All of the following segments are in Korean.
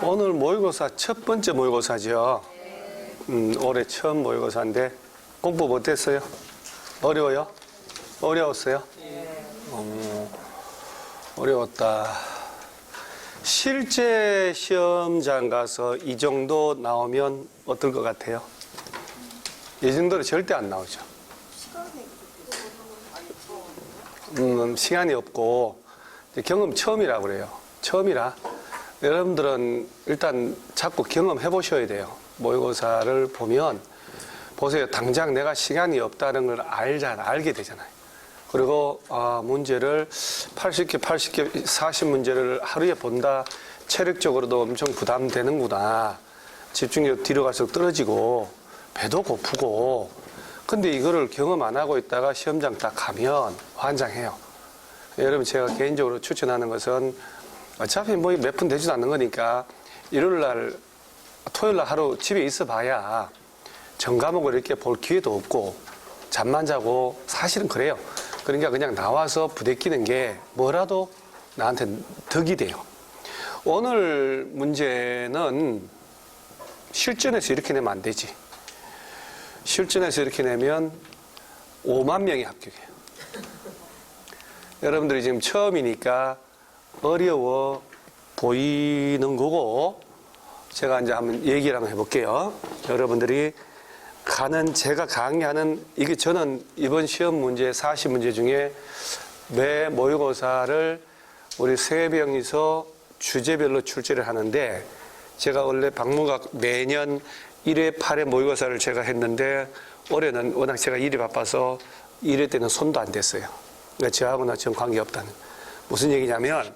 오늘 모의고사 첫 번째 모의고사죠. 올해 처음 모의고사인데 공부 어땠어요? 어려워요? 어려웠어요? 어려웠다. 실제 시험장 가서 이 정도 나오면 어떨 것 같아요? 이 정도로 절대 안 나오죠. 시간이 없고 경험 처음이라고 그래요. 처음이라 여러분들은 일단 자꾸 경험해 보셔야 돼요. 모의고사를 보면 보세요. 당장 내가 시간이 없다는 걸 알게 되잖아요. 그리고 문제를 80개, 40문제를 하루에 본다. 체력적으로도 엄청 부담되는구나. 집중력 뒤로 갈수록 떨어지고 배도 고프고. 근데 이거를 경험 안 하고 있다가 시험장 딱 가면 환장해요. 여러분 제가 개인적으로 추천하는 것은 어차피 뭐 몇 분 되지도 않는 거니까 일요일날 토요일날 하루 집에 있어 봐야 전 과목을 이렇게 볼 기회도 없고 잠만 자고 사실은 그래요. 그러니까 그냥 나와서 부대끼는 게 뭐라도 나한테 덕이 돼요. 오늘 문제는 실전에서 이렇게 내면 안 되지. 실전에서 이렇게 내면 5만 명이 합격해요. 여러분들이 지금 처음이니까 어려워 보이는 거고, 제가 이제 한번 얘기를 한번 해볼게요. 여러분들이 제가 강의하는, 이게 저는 이번 시험 문제 40문제 중에 매 모의고사를 우리 3명이서 주제별로 출제를 하는데, 제가 원래 박문각 매년 1회 8회 모의고사를 제가 했는데, 올해는 워낙 제가 일이 바빠서 1회 때는 손도 안 댔어요. 그러니까 저하고는 전 관계없다는. 무슨 얘기냐면,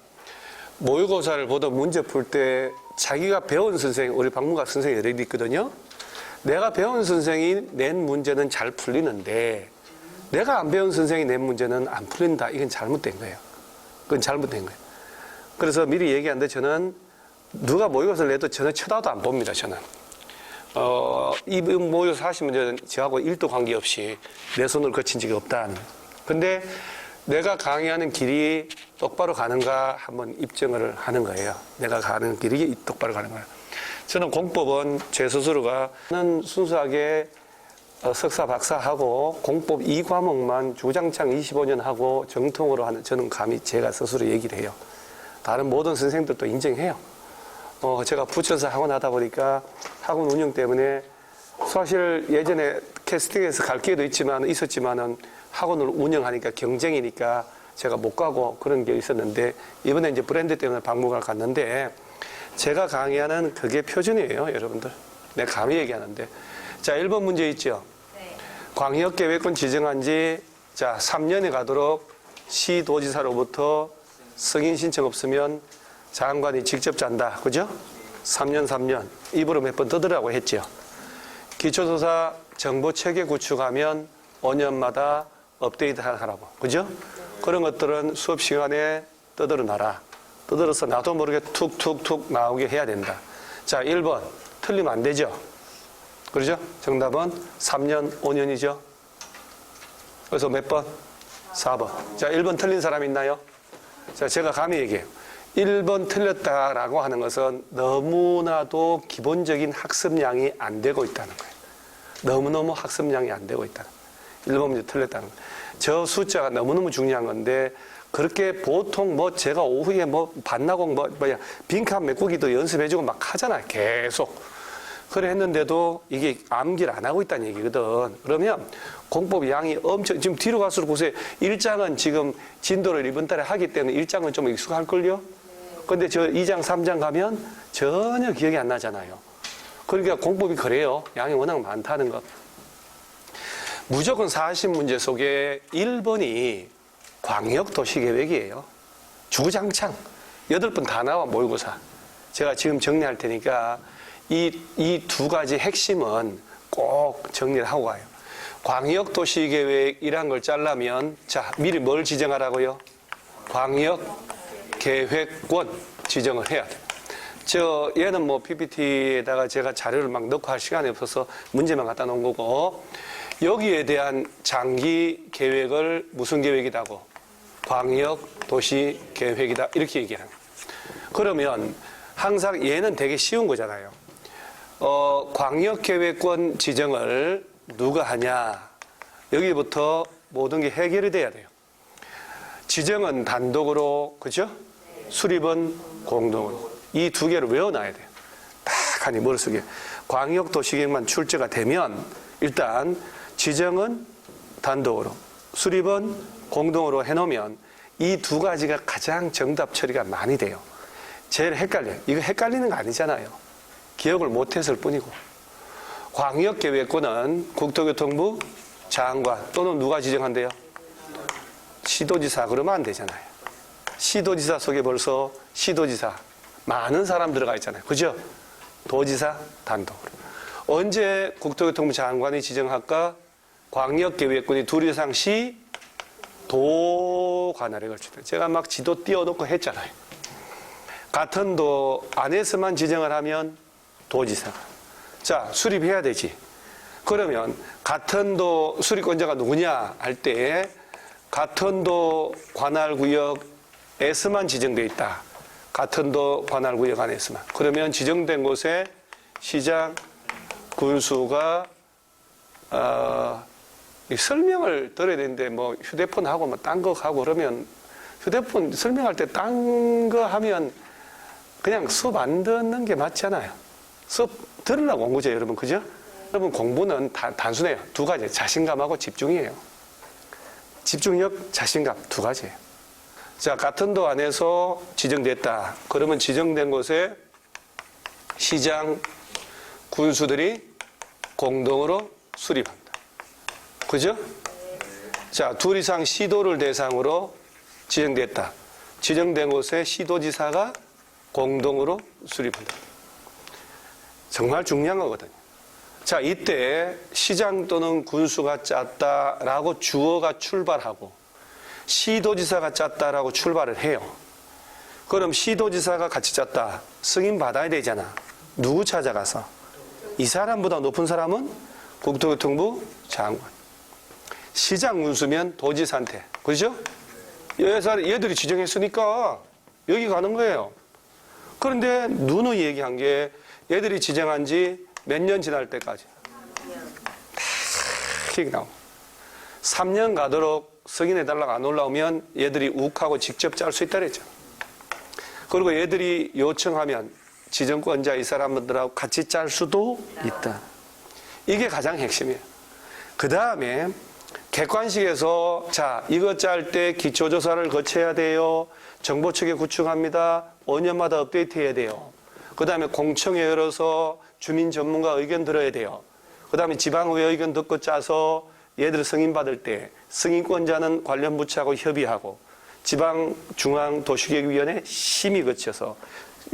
모의고사를 보던 문제 풀 때 자기가 배운 선생님, 우리 박문각 선생님이 여러 있거든요. 내가 배운 선생이 낸 문제는 잘 풀리는데 내가 안 배운 선생이 낸 문제는 안 풀린다. 이건 잘못된 거예요. 그건 잘못된 거예요. 그래서 미리 얘기하는데 저는 누가 모의고사를 내도 저는 쳐다도 안 봅니다. 저는. 이 모의고사 40문제는 저하고 1도 관계없이 내 손을 거친 적이 없다는. 근데 내가 강의하는 길이 똑바로 가는가 한번 입증을 하는 거예요. 내가 가는 길이 똑바로 가는 거예요. 저는 공법은 제 스스로가 순수하게 석사, 박사하고 공법 2과목만 주장창 25년 하고 정통으로 하는, 저는 감히 제가 스스로 얘기를 해요. 다른 모든 선생님들도 인정해요. 제가 붙여서 학원 하다 보니까 학원 운영 때문에 사실 예전에 캐스팅에서 갈 기회도 있었지만은 학원을 운영하니까 경쟁이니까 제가 못 가고 그런 게 있었는데, 이번에 이제 브랜드 때문에 박물관을 갔는데 제가 강의하는 그게 표준이에요, 여러분들. 내가 감히 얘기하는데. 자, 1번 문제 있죠? 네. 광역계획권 지정한 지 3년이 가도록 시도지사로부터 승인 신청 없으면 장관이 직접 잔다. 그죠? 3년. 입으로 몇 번 떠들라고 했죠. 기초조사 정보체계 구축하면 5년마다 업데이트 하라고. 그죠? 그런 것들은 수업 시간에 떠들어 놔라. 떠들어서 나도 모르게 툭툭툭 나오게 해야 된다. 자, 1번. 틀리면 안 되죠? 그러죠? 정답은 3년, 5년이죠? 그래서 몇 번? 4번. 자, 1번 틀린 사람 있나요? 자, 제가 감히 얘기해요. 1번 틀렸다라고 하는 것은 너무나도 기본적인 학습량이 안 되고 있다는 거예요. 너무너무 학습량이 안 되고 있다는 거예요. 1번 문제 틀렸다는 거예요. 저 숫자가 너무너무 중요한 건데, 그렇게 보통 제가 오후에 반나공 빈칸 메꾸기도 연습해주고 막 하잖아요. 계속. 그래 했는데도 이게 암기를 안 하고 있다는 얘기거든. 그러면 공법 양이 지금 뒤로 갈수록 보세요. 1장은 지금 진도를 이번 달에 하기 때문에 1장은 좀 익숙할걸요? 근데 저 2장, 3장 가면 전혀 기억이 안 나잖아요. 그러니까 공법이 그래요. 양이 워낙 많다는 것. 무조건 40문제 속에 1번이 광역도시계획이에요. 주구장창 8번 다 나와, 모의고사. 제가 지금 정리할 테니까 이 두 가지 핵심은 꼭 정리를 하고 가요. 광역도시계획이란 걸 짜려면, 자, 미리 뭘 지정하라고요? 광역계획권 지정을 해야 돼요. 얘는 PPT에다가 제가 자료를 막 넣고 할 시간이 없어서 문제만 갖다 놓은 거고, 여기에 대한 장기 계획을 무슨 계획이라고? 광역도시계획이다. 이렇게 얘기하는 거예요. 그러면 항상 얘는 되게 쉬운 거잖아요. 광역계획권 지정을 누가 하냐. 여기부터 모든 게 해결이 돼야 돼요. 지정은 단독으로, 그죠? 수립은 공동으로. 이 두 개를 외워놔야 돼요. 딱 하니 머릿속에. 광역도시계획만 출제가 되면 일단 지정은 단독으로, 수립은 공동으로 해놓으면 이 두 가지가 가장 정답 처리가 많이 돼요. 제일 헷갈려요. 이거 헷갈리는 거 아니잖아요. 기억을 못했을 뿐이고. 광역계획권은 국토교통부 장관 또는 누가 지정한대요? 시도지사. 그러면 안 되잖아요. 시도지사 속에 벌써 시도지사 많은 사람 들어가 있잖아요. 그죠? 도지사 단독으로. 언제 국토교통부 장관이 지정할까? 광역계획권이 둘 이상 시, 도 관할에 걸쳐요. 제가 막 지도 띄워놓고 했잖아요. 같은 도 안에서만 지정을 하면 도지사가. 자, 수립해야 되지. 그러면 같은 도 수립권자가 누구냐 할 때 같은 도 관할구역에서만 지정되어 있다. 같은 도 관할구역 안에서만. 그러면 지정된 곳에 시장, 군수가 설명을 들어야 되는데 뭐 휴대폰 하고 뭐 딴 거 하고 그러면 휴대폰 설명할 때 딴 거 하면 그냥 수업 안 듣는 게 맞잖아요. 수업 들으려고 온 거죠, 여러분. 그죠? 여러분 공부는 단순해요. 두 가지. 자신감하고 집중이에요. 집중력, 자신감 두 가지예요. 자, 같은 도 안에서 지정됐다. 그러면 지정된 곳에 시장, 군수들이 공동으로 수립한다. 그죠? 자, 둘 이상 시도를 대상으로 지정됐다. 지정된 곳에 시도지사가 공동으로 수립한다. 정말 중요한 거거든요. 자, 이때 시장 또는 군수가 짰다라고 주어가 출발하고 시도지사가 짰다라고 출발을 해요. 그럼 시도지사가 같이 짰다. 승인 받아야 되잖아. 누구 찾아가서? 이 사람보다 높은 사람은 국토교통부 장관. 시장 군수면 도지사한테. 그죠? 얘들이 지정했으니까 여기 가는 거예요. 그런데 누누이 얘기한 게 얘들이 지정한 지 몇 년 지날 때까지 탁 나오고 3년 가도록 승인해달라고 안 올라오면 얘들이 욱하고 직접 짤 수 있다 그랬죠. 그리고 얘들이 요청하면 지정권자 이 사람들하고 같이 짤 수도 있다. 이게 가장 핵심이에요. 그 다음에 객관식에서 자, 이거 짤 때 기초조사를 거쳐야 돼요. 정보체계 구축합니다. 5년마다 업데이트해야 돼요. 그 다음에 공청회 열어서 주민 전문가 의견 들어야 돼요. 그 다음에 지방의회 의견 듣고 짜서 얘들 승인받을 때 승인권자는 관련 부처하고 협의하고 지방중앙도시계획위원회 심의 거쳐서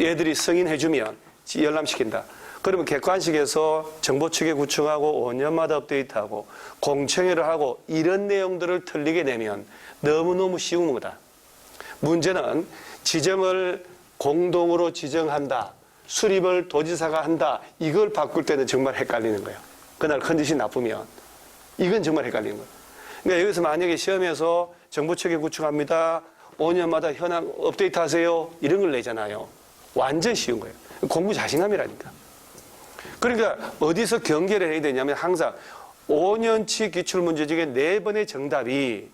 얘들이 승인해주면 열람시킨다. 그러면 객관식에서 정보체계 구축하고 5년마다 업데이트하고 공청회를 하고 이런 내용들을 틀리게 되면 너무너무 쉬운 거다. 문제는 지정을 공동으로 지정한다. 수립을 도지사가 한다. 이걸 바꿀 때는 정말 헷갈리는 거예요. 그날 컨디션이 나쁘면. 이건 정말 헷갈리는 거예요. 그러니까 여기서 만약에 시험에서 정보체계 구축합니다. 5년마다 현황 업데이트 하세요. 이런 걸 내잖아요. 완전 쉬운 거예요. 공부 자신감이라니까. 그러니까 어디서 경계를 해야 되냐면 항상 5년치 기출문제 중에 4번의 정답이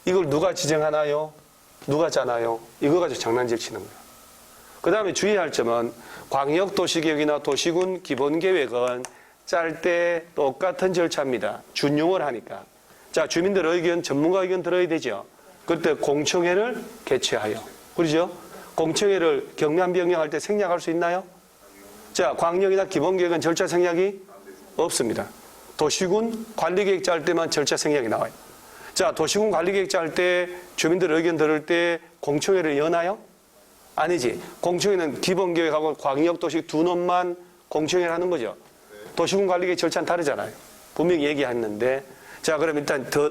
이걸 누가 지정하나요? 누가 짜나요? 이거 가지고 장난질 치는 거예요. 그 다음에 주의할 점은 광역도시계획이나 도시군 기본계획은 짤 때 똑같은 절차입니다. 준용을 하니까. 자, 주민들 의견, 전문가 의견 들어야 되죠. 그때 공청회를 개최하여. 그러죠? 공청회를 경남 변경할 때 생략할 수 있나요? 자, 광역이나 기본계획은 절차 생략이 없습니다. 도시군 관리계획 짤 때만 절차 생략이 나와요. 자, 도시군 관리계획 짤 때 주민들 의견 들을 때 공청회를 여나요? 아니지. 공청회는 기본계획하고 광역도시 두 놈만 공청회를 하는 거죠. 도시군 관리계획 절차는 다르잖아요. 분명히 얘기했는데. 자, 그럼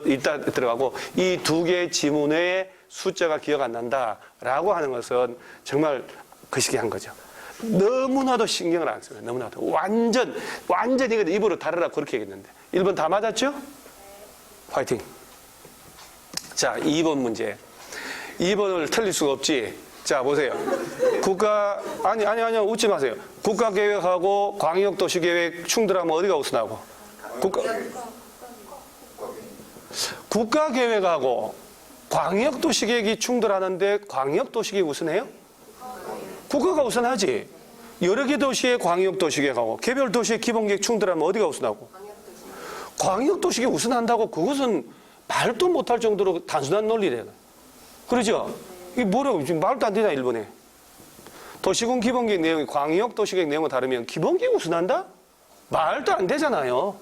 일단 들어가고 이 두 개의 지문의 숫자가 기억 안 난다라고 하는 것은 정말 거시기한 거죠. 너무나도 신경을 안 써요. 너무나도. 완전 이거 입으로 다르라 그렇게 얘기했는데. 1번 다 맞았죠? 화이팅. 자, 2번 문제. 2번을 틀릴 수가 없지. 자, 보세요. 아니요, 웃지 마세요. 국가계획하고 광역도시계획 충돌하면 어디가 우선하고? 국가계획하고 광역도시계획이 충돌하는데 광역도시계획 우선해요? 국가가 우선하지. 여러 개 도시의 광역도시계획하고 개별 도시의 기본계획 충돌하면 어디가 우선하고? 광역도시계획 우선한다고 그것은 말도 못할 정도로 단순한 논리래요. 그러죠? 이게 뭐라고 지금 말도 안 되잖아, 일본에. 도시군 기본계획 내용이 광역도시계획 내용과 다르면 기본계획 우선한다? 말도 안 되잖아요.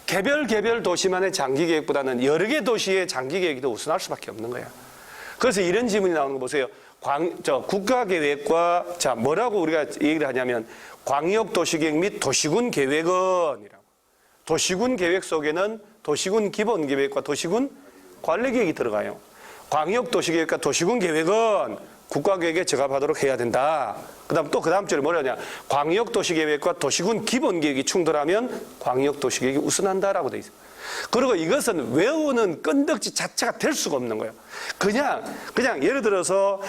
개별 도시만의 장기계획보다는 여러 개 도시의 장기계획이 더 우선할 수밖에 없는 거야. 그래서 이런 질문이 나오는 거 보세요. 국가계획과, 자, 뭐라고 우리가 얘기를 하냐면, 광역도시계획 및 도시군 계획은이라고. 도시군 계획 속에는 도시군 기본계획과 도시군 관리계획이 들어가요. 광역도시계획과 도시군 계획은 국가계획에 적합하도록 해야 된다. 그 다음 줄에 뭐라 하냐. 광역도시계획과 도시군 기본계획이 충돌하면 광역도시계획이 우선한다라고 돼 있어요. 그리고 이것은 외우는 건덕지 자체가 될 수가 없는 거예요. 그냥 예를 들어서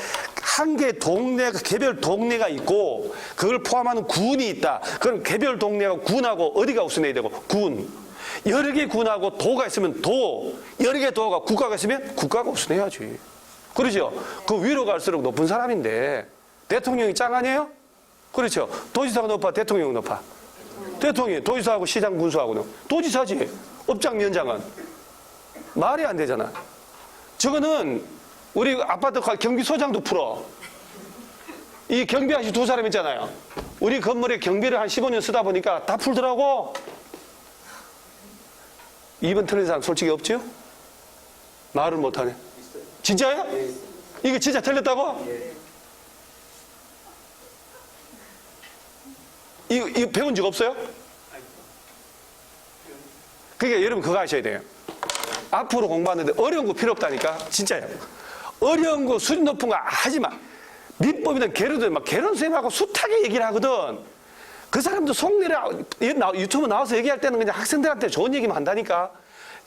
한 개 동네가, 개별 동네가 있고 그걸 포함하는 군이 있다. 그럼 개별 동네하고 군하고 어디가 우선해야 되고? 군. 여러 개 군하고 도가 있으면 도. 여러 개 도가 국가가 있으면 국가가 우선해야지. 그렇죠? 그 위로 갈수록 높은 사람인데 대통령이 짱 아니에요? 그렇죠? 도지사가 높아, 대통령이 높아? 대통령이 도지사하고 시장 군수하고는 도지사지. 업장위원장은 말이 안 되잖아. 저거는 우리 아파트 경비소장도 풀어. 이 경비 아저씨 두 사람 있잖아요. 우리 건물에 경비를 한 15년 쓰다 보니까 다 풀더라고. 2번 틀린 사람 솔직히 없죠? 말을 못하네. 진짜요? 이게 진짜 틀렸다고? 이거 배운 적 없어요? 그러니까 여러분 그거 아셔야 돼요. 앞으로 공부하는데 어려운 거 필요 없다니까. 진짜요. 어려운 거 수준 높은 거 하지 마. 민법이든 개론이든 막 개론 쌤하고 숱하게 얘기를 하거든. 그 사람도 속내라 유튜브 나와서 얘기할 때는 그냥 학생들한테 좋은 얘기만 한다니까.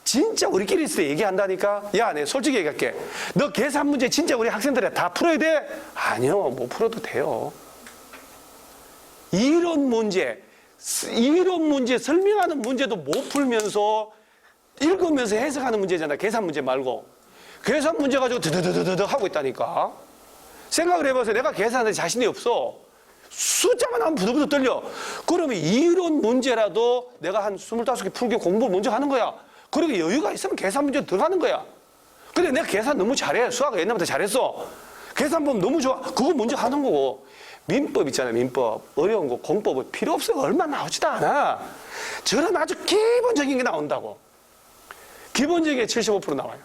진짜 우리끼리 있을 때 얘기한다니까. 야, 내가 솔직히 얘기할게. 너 계산 문제 진짜 우리 학생들이 다 풀어야 돼? 아니요, 못 풀어도 돼요. 이론 문제 설명하는 문제도 못 풀면서 읽으면서 해석하는 문제잖아. 계산 문제 말고. 계산 문제 가지고 드드드드드 하고 있다니까. 생각을 해봐서 내가 계산에 자신이 없어. 숫자만 하면 부들부들 떨려. 그러면 이론 문제라도 내가 한 25개 풀게 공부를 먼저 하는 거야. 그리고 여유가 있으면 계산 문제 들어가는 거야. 근데 내가 계산 너무 잘해. 수학 옛날부터 잘했어. 계산 보면 너무 좋아. 그거 먼저 하는 거고. 민법 있잖아요. 민법. 어려운 거 공법은 필요 없어요. 얼마 나오지도 않아. 저런 아주 기본적인 게 나온다고. 기본적인 게 75% 나와요.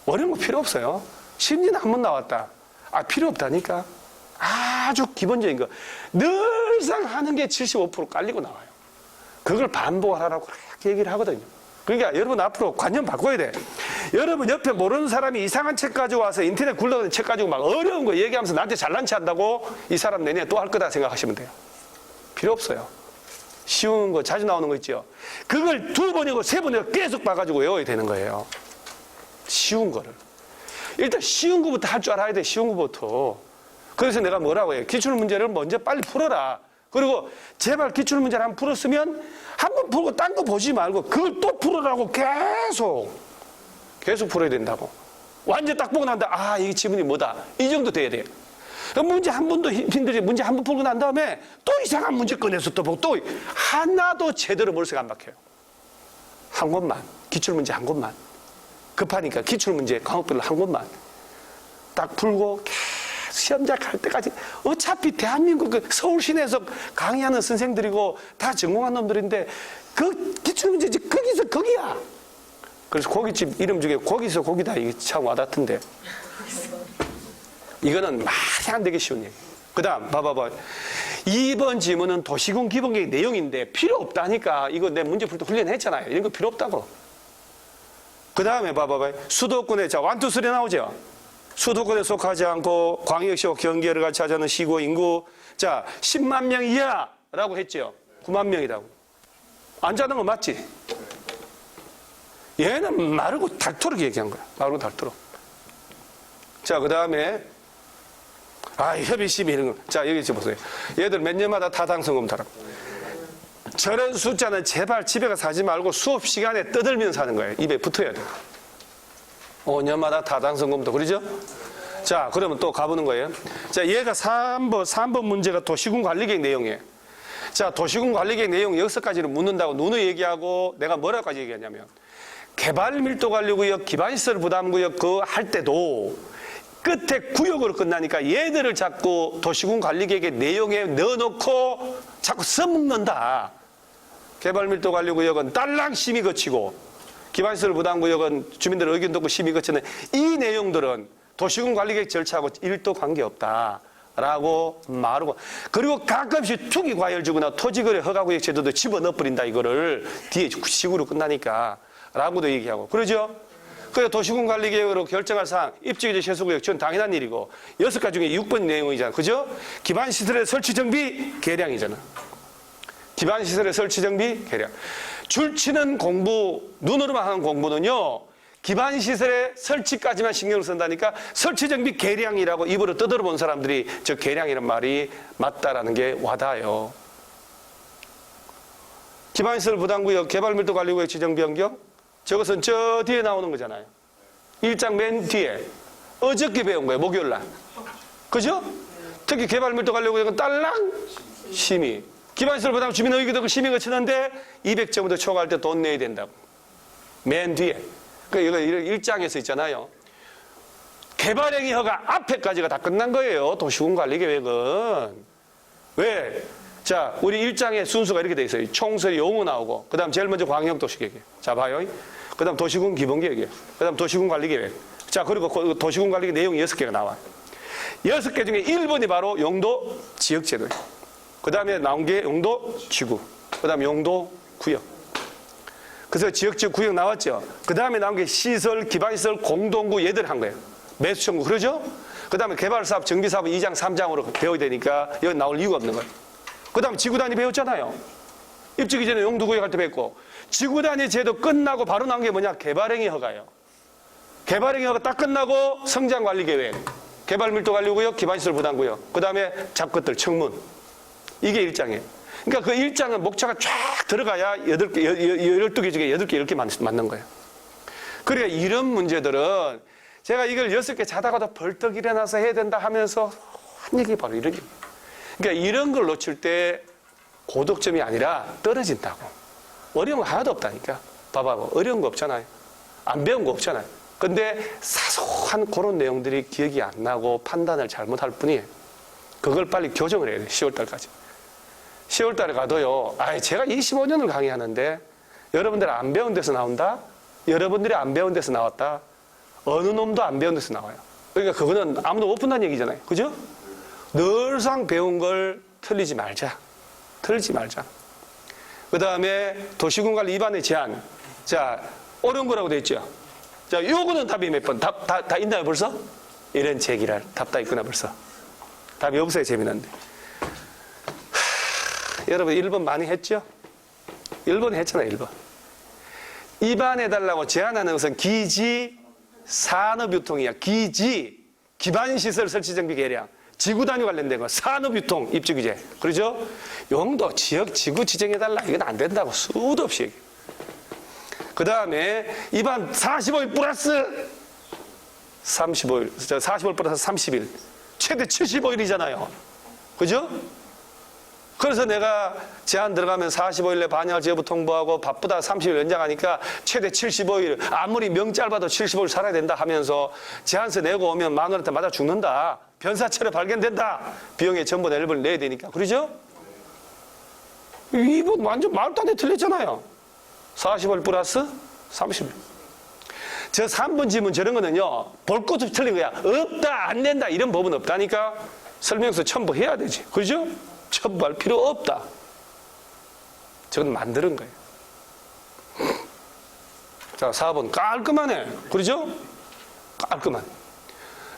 어려운 거 필요 없어요. 심리는 한 번 나왔다. 필요 없다니까. 아주 기본적인 거. 늘상 하는 게 75% 깔리고 나와요. 그걸 반복하라고 그렇게 얘기를 하거든요. 그러니까 여러분 앞으로 관념 바꿔야 돼. 여러분 옆에 모르는 사람이 이상한 책 가지고 와서 인터넷 굴러가는 책 가지고 막 어려운 거 얘기하면서 나한테 잘난 체 한다고 이 사람 내년에 또 할 거다 생각하시면 돼요. 필요 없어요. 쉬운 거 자주 나오는 거 있죠. 그걸 2번이고 3번이고 계속 봐가지고 외워야 되는 거예요. 쉬운 거를. 일단 쉬운 거부터 할 줄 알아야 돼. 쉬운 거부터. 그래서 내가 뭐라고 해요. 기출문제를 먼저 빨리 풀어라. 그리고 제발 기출문제를 한번 풀었으면 한 번 풀고 딴 거 보지 말고 그걸 또 풀으라고 계속 풀어야 된다고. 완전 딱 보고 난다. 이게 지문이 뭐다. 이 정도 돼야 돼요. 문제 한 번도 힘들지. 문제 한 번 풀고 난 다음에 또 이상한 문제 꺼내서 또 보고 또 하나도 제대로 머릿속에 안 박혀요. 한 곳만. 기출문제 한 곳만. 급하니까 기출문제 과목별로 한 곳만. 딱 풀고 시험장 갈 때까지 어차피 대한민국 서울 시내에서 강의하는 선생들이고 다 전공한 놈들인데 그 기출문제지 거기서 거기야. 그래서 고깃집 이름 중에 거기서 거기다 이게 참 와닿던데. 이거는 말이 안 되게 쉬운 얘기. 그 다음 봐봐봐. 2번 지문은 도시군 기본계획 내용인데 필요 없다니까. 이거 내 문제 풀 때 훈련했잖아요. 이런 거 필요 없다고. 그 다음에 봐봐봐. 수도권에 1, 2, 3 나오죠. 수도권에 속하지 않고 광역시와 경계를 같이 하자는 시구 인구 10만 명 이하라고 했죠. 9만 명이라고. 안 자는 거 맞지? 얘는 마르고 닳도록 얘기한 거야. 마르고 닳도록. 그 다음에 협의심의 이런 거. 자, 여기 보세요. 얘들 몇 년마다 타당성 검토하라고. 저런 숫자는 제발 집에 가서 하지 말고 수업 시간에 떠들면서 하는 거예요. 입에 붙어야 돼요. 5년마다 타당성 검토. 그러죠? 자, 그러면 또 가보는 거예요. 자, 얘가 3번 문제가 도시군 관리계획 내용이에요. 자, 도시군 관리계획 내용 6가지를 묻는다고 누누이 얘기하고 내가 뭐라고까지 얘기하냐면 개발밀도관리구역, 기반시설 부담구역 그거 할 때도 끝에 구역으로 끝나니까 얘들을 자꾸 도시군 관리계획의 내용에 넣어놓고 자꾸 써먹는다. 개발밀도관리구역은 딸랑 심의 거치고 기반시설 부담구역은 주민들 의견 듣고 심의 거치는 이 내용들은 도시군 관리계획 절차하고 1도 관계없다. 라고 말하고 그리고 가끔씩 투기 과열 주거나 토지거래 허가구역 제도도 집어넣어버린다. 이거를 뒤에 시구로 끝나니까 라고도 얘기하고 그러죠? 그래서 도시군 관리계획으로 결정할 사항 입지규제 세수구역 전 당연한 일이고 6가지 중에 6번 내용이잖아. 그죠? 기반시설의 설치정비 계량이잖아. 기반시설의 설치정비 계량. 줄치는 공부 눈으로만 하는 공부는요. 기반시설의 설치까지만 신경을 쓴다니까 설치정비 계량이라고 입으로 떠들어본 사람들이 저 계량이라는 말이 맞다라는 게 와닿아요. 기반시설 부담구역 개발밀도관리구역 지정 변경 저것은 저 뒤에 나오는 거잖아요. 1장 맨 뒤에 어저께 배운 거예요. 목요일날. 그죠? 특히 개발밀도관리구역은 딸랑 심의. 기반시설 부담 주민 의견 듣고 심의 거치는데 200점부터 초과할 때 돈 내야 된다고. 맨 뒤에. 이거 1장에서 있잖아요. 개발행위 허가 앞에까지가 다 끝난 거예요. 도시군 관리계획은. 왜? 자, 우리 1장의 순서가 이렇게 돼 있어요. 총서 용어 나오고, 그 다음 제일 먼저 광역도시계획. 자, 봐요. 그 다음 도시군 기본계획이에요. 그 다음 도시군 관리계획. 자, 그리고 도시군 관리계획 내용이 6개가 나와요. 6개 중에 1번이 바로 용도 지역제도예요. 그 다음에 나온 게 용도 지구. 그 다음 용도 구역. 그래서 지역적 구역 나왔죠. 그 다음에 나온 게 시설, 기반시설, 공동구 얘들 한 거예요. 매수청구. 그러죠? 그 다음에 개발사업, 정비사업은 2장, 3장으로 배워야 되니까 여기 나올 이유가 없는 거예요. 그 다음에 지구단위 배웠잖아요. 입주기 전에 용도구역 할 때 배웠고 지구단위 제도 끝나고 바로 나온 게 뭐냐? 개발행위 허가예요. 개발행위 허가 딱 끝나고 성장관리계획, 개발밀도관리구역, 기반시설 부담구역, 그 다음에 잡것들, 청문. 이게 1장이에요. 그러니까 그 1장은 목차가 쫙 들어가야 12개 중에 8개 이렇게 맞는 거예요. 그러니까 이런 문제들은 제가 이걸 6개 자다가도 벌떡 일어나서 해야 된다 하면서 한 얘기 바로 이런 얘기. 그러니까 이런 걸 놓칠 때 고득점이 아니라 떨어진다고. 어려운 거 하나도 없다니까. 봐봐. 어려운 거 없잖아요. 안 배운 거 없잖아요. 근데 사소한 그런 내용들이 기억이 안 나고 판단을 잘못할 뿐이에요. 그걸 빨리 교정을 해야 돼요. 10월달까지. 10월달에 가도요. 제가 25년을 강의하는데 여러분들 안 배운 데서 나온다? 여러분들이 안 배운 데서 나왔다? 어느 놈도 안 배운 데서 나와요. 그러니까 그거는 아무도 못 푼다는 얘기잖아요. 그죠? 늘상 배운 걸 틀리지 말자. 틀리지 말자. 그 다음에 도시군관리 위반의 제한. 자, 옳은 거라고 돼 있죠? 자, 요거는 답이 몇 번? 다 있나요, 벌써? 이런 제기랄. 답 다 있구나, 벌써. 답이 없어야 재미난데. 여러분 1번 많이 했죠? 1번 했잖아요. 1번. 입안해달라고 제안하는 것은 기지 산업유통이야. 기지 기반시설 설치정비 계량 지구단위 관련된 거 산업유통 입주규제. 그러죠? 용도 지역 지구 지정해달라. 이건 안 된다고 수도 없이 얘기해. 그 다음에 입안 45일 플러스 35일 45일 플러스 30일 최대 75일이잖아요. 그죠? 그래서 내가 제안 들어가면 45일 내 반영할 제보 통보하고 바쁘다 30일 연장하니까 최대 75일 아무리 명 짧아도 75일 살아야 된다 하면서 제안서 내고 오면 만 원한테 맞아 죽는다. 변사체로 발견된다. 비용의 전부 앨범을 내야 되니까. 그러죠? 이분 완전 말도 안 돼 틀렸잖아요. 45일 플러스 30일. 저 3번 질문 저런 거는요. 볼 것도 틀린 거야. 없다 안 된다 이런 법은 없다니까. 설명서 첨부해야 되지. 그러죠? 첨부할 필요 없다. 저건 만드는 거예요. 자, 4번 깔끔하네. 그러죠? 깔끔한.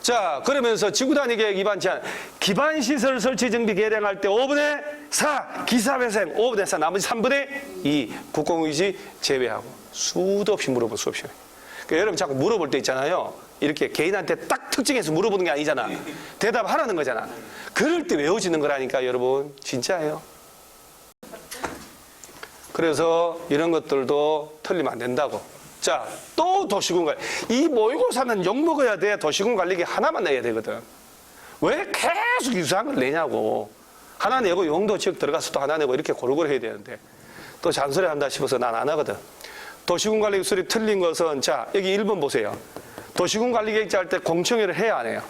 자, 그러면서 지구단위 계획 위반 제한. 기반시설 설치 정비 계량할 때 5분의 4 기사회생 5분의 4 나머지 3분의 2 국공유지 제외하고 수도 없이 물어볼 수 없이. 그러니까 여러분 자꾸 물어볼 때 있잖아요. 이렇게 개인한테 딱 특정해서 물어보는 게 아니잖아. 대답하라는 거잖아. 그럴 때 외워지는 거라니까 여러분. 진짜예요. 그래서 이런 것들도 틀리면 안 된다고. 자, 또 도시군관리. 이 모의고사는 욕먹어야 돼. 도시군관리기 하나만 내야 되거든. 왜 계속 유사한 걸 내냐고. 하나 내고 용도 지역 들어가서 또 하나 내고 이렇게 고루고루 해야 되는데 또 잔소리 한다 싶어서 난 안 하거든. 도시군관리 기술이 틀린 것은, 자, 여기 1번 보세요. 도시군관리계획자 할 때 공청회를 해야 안 해요?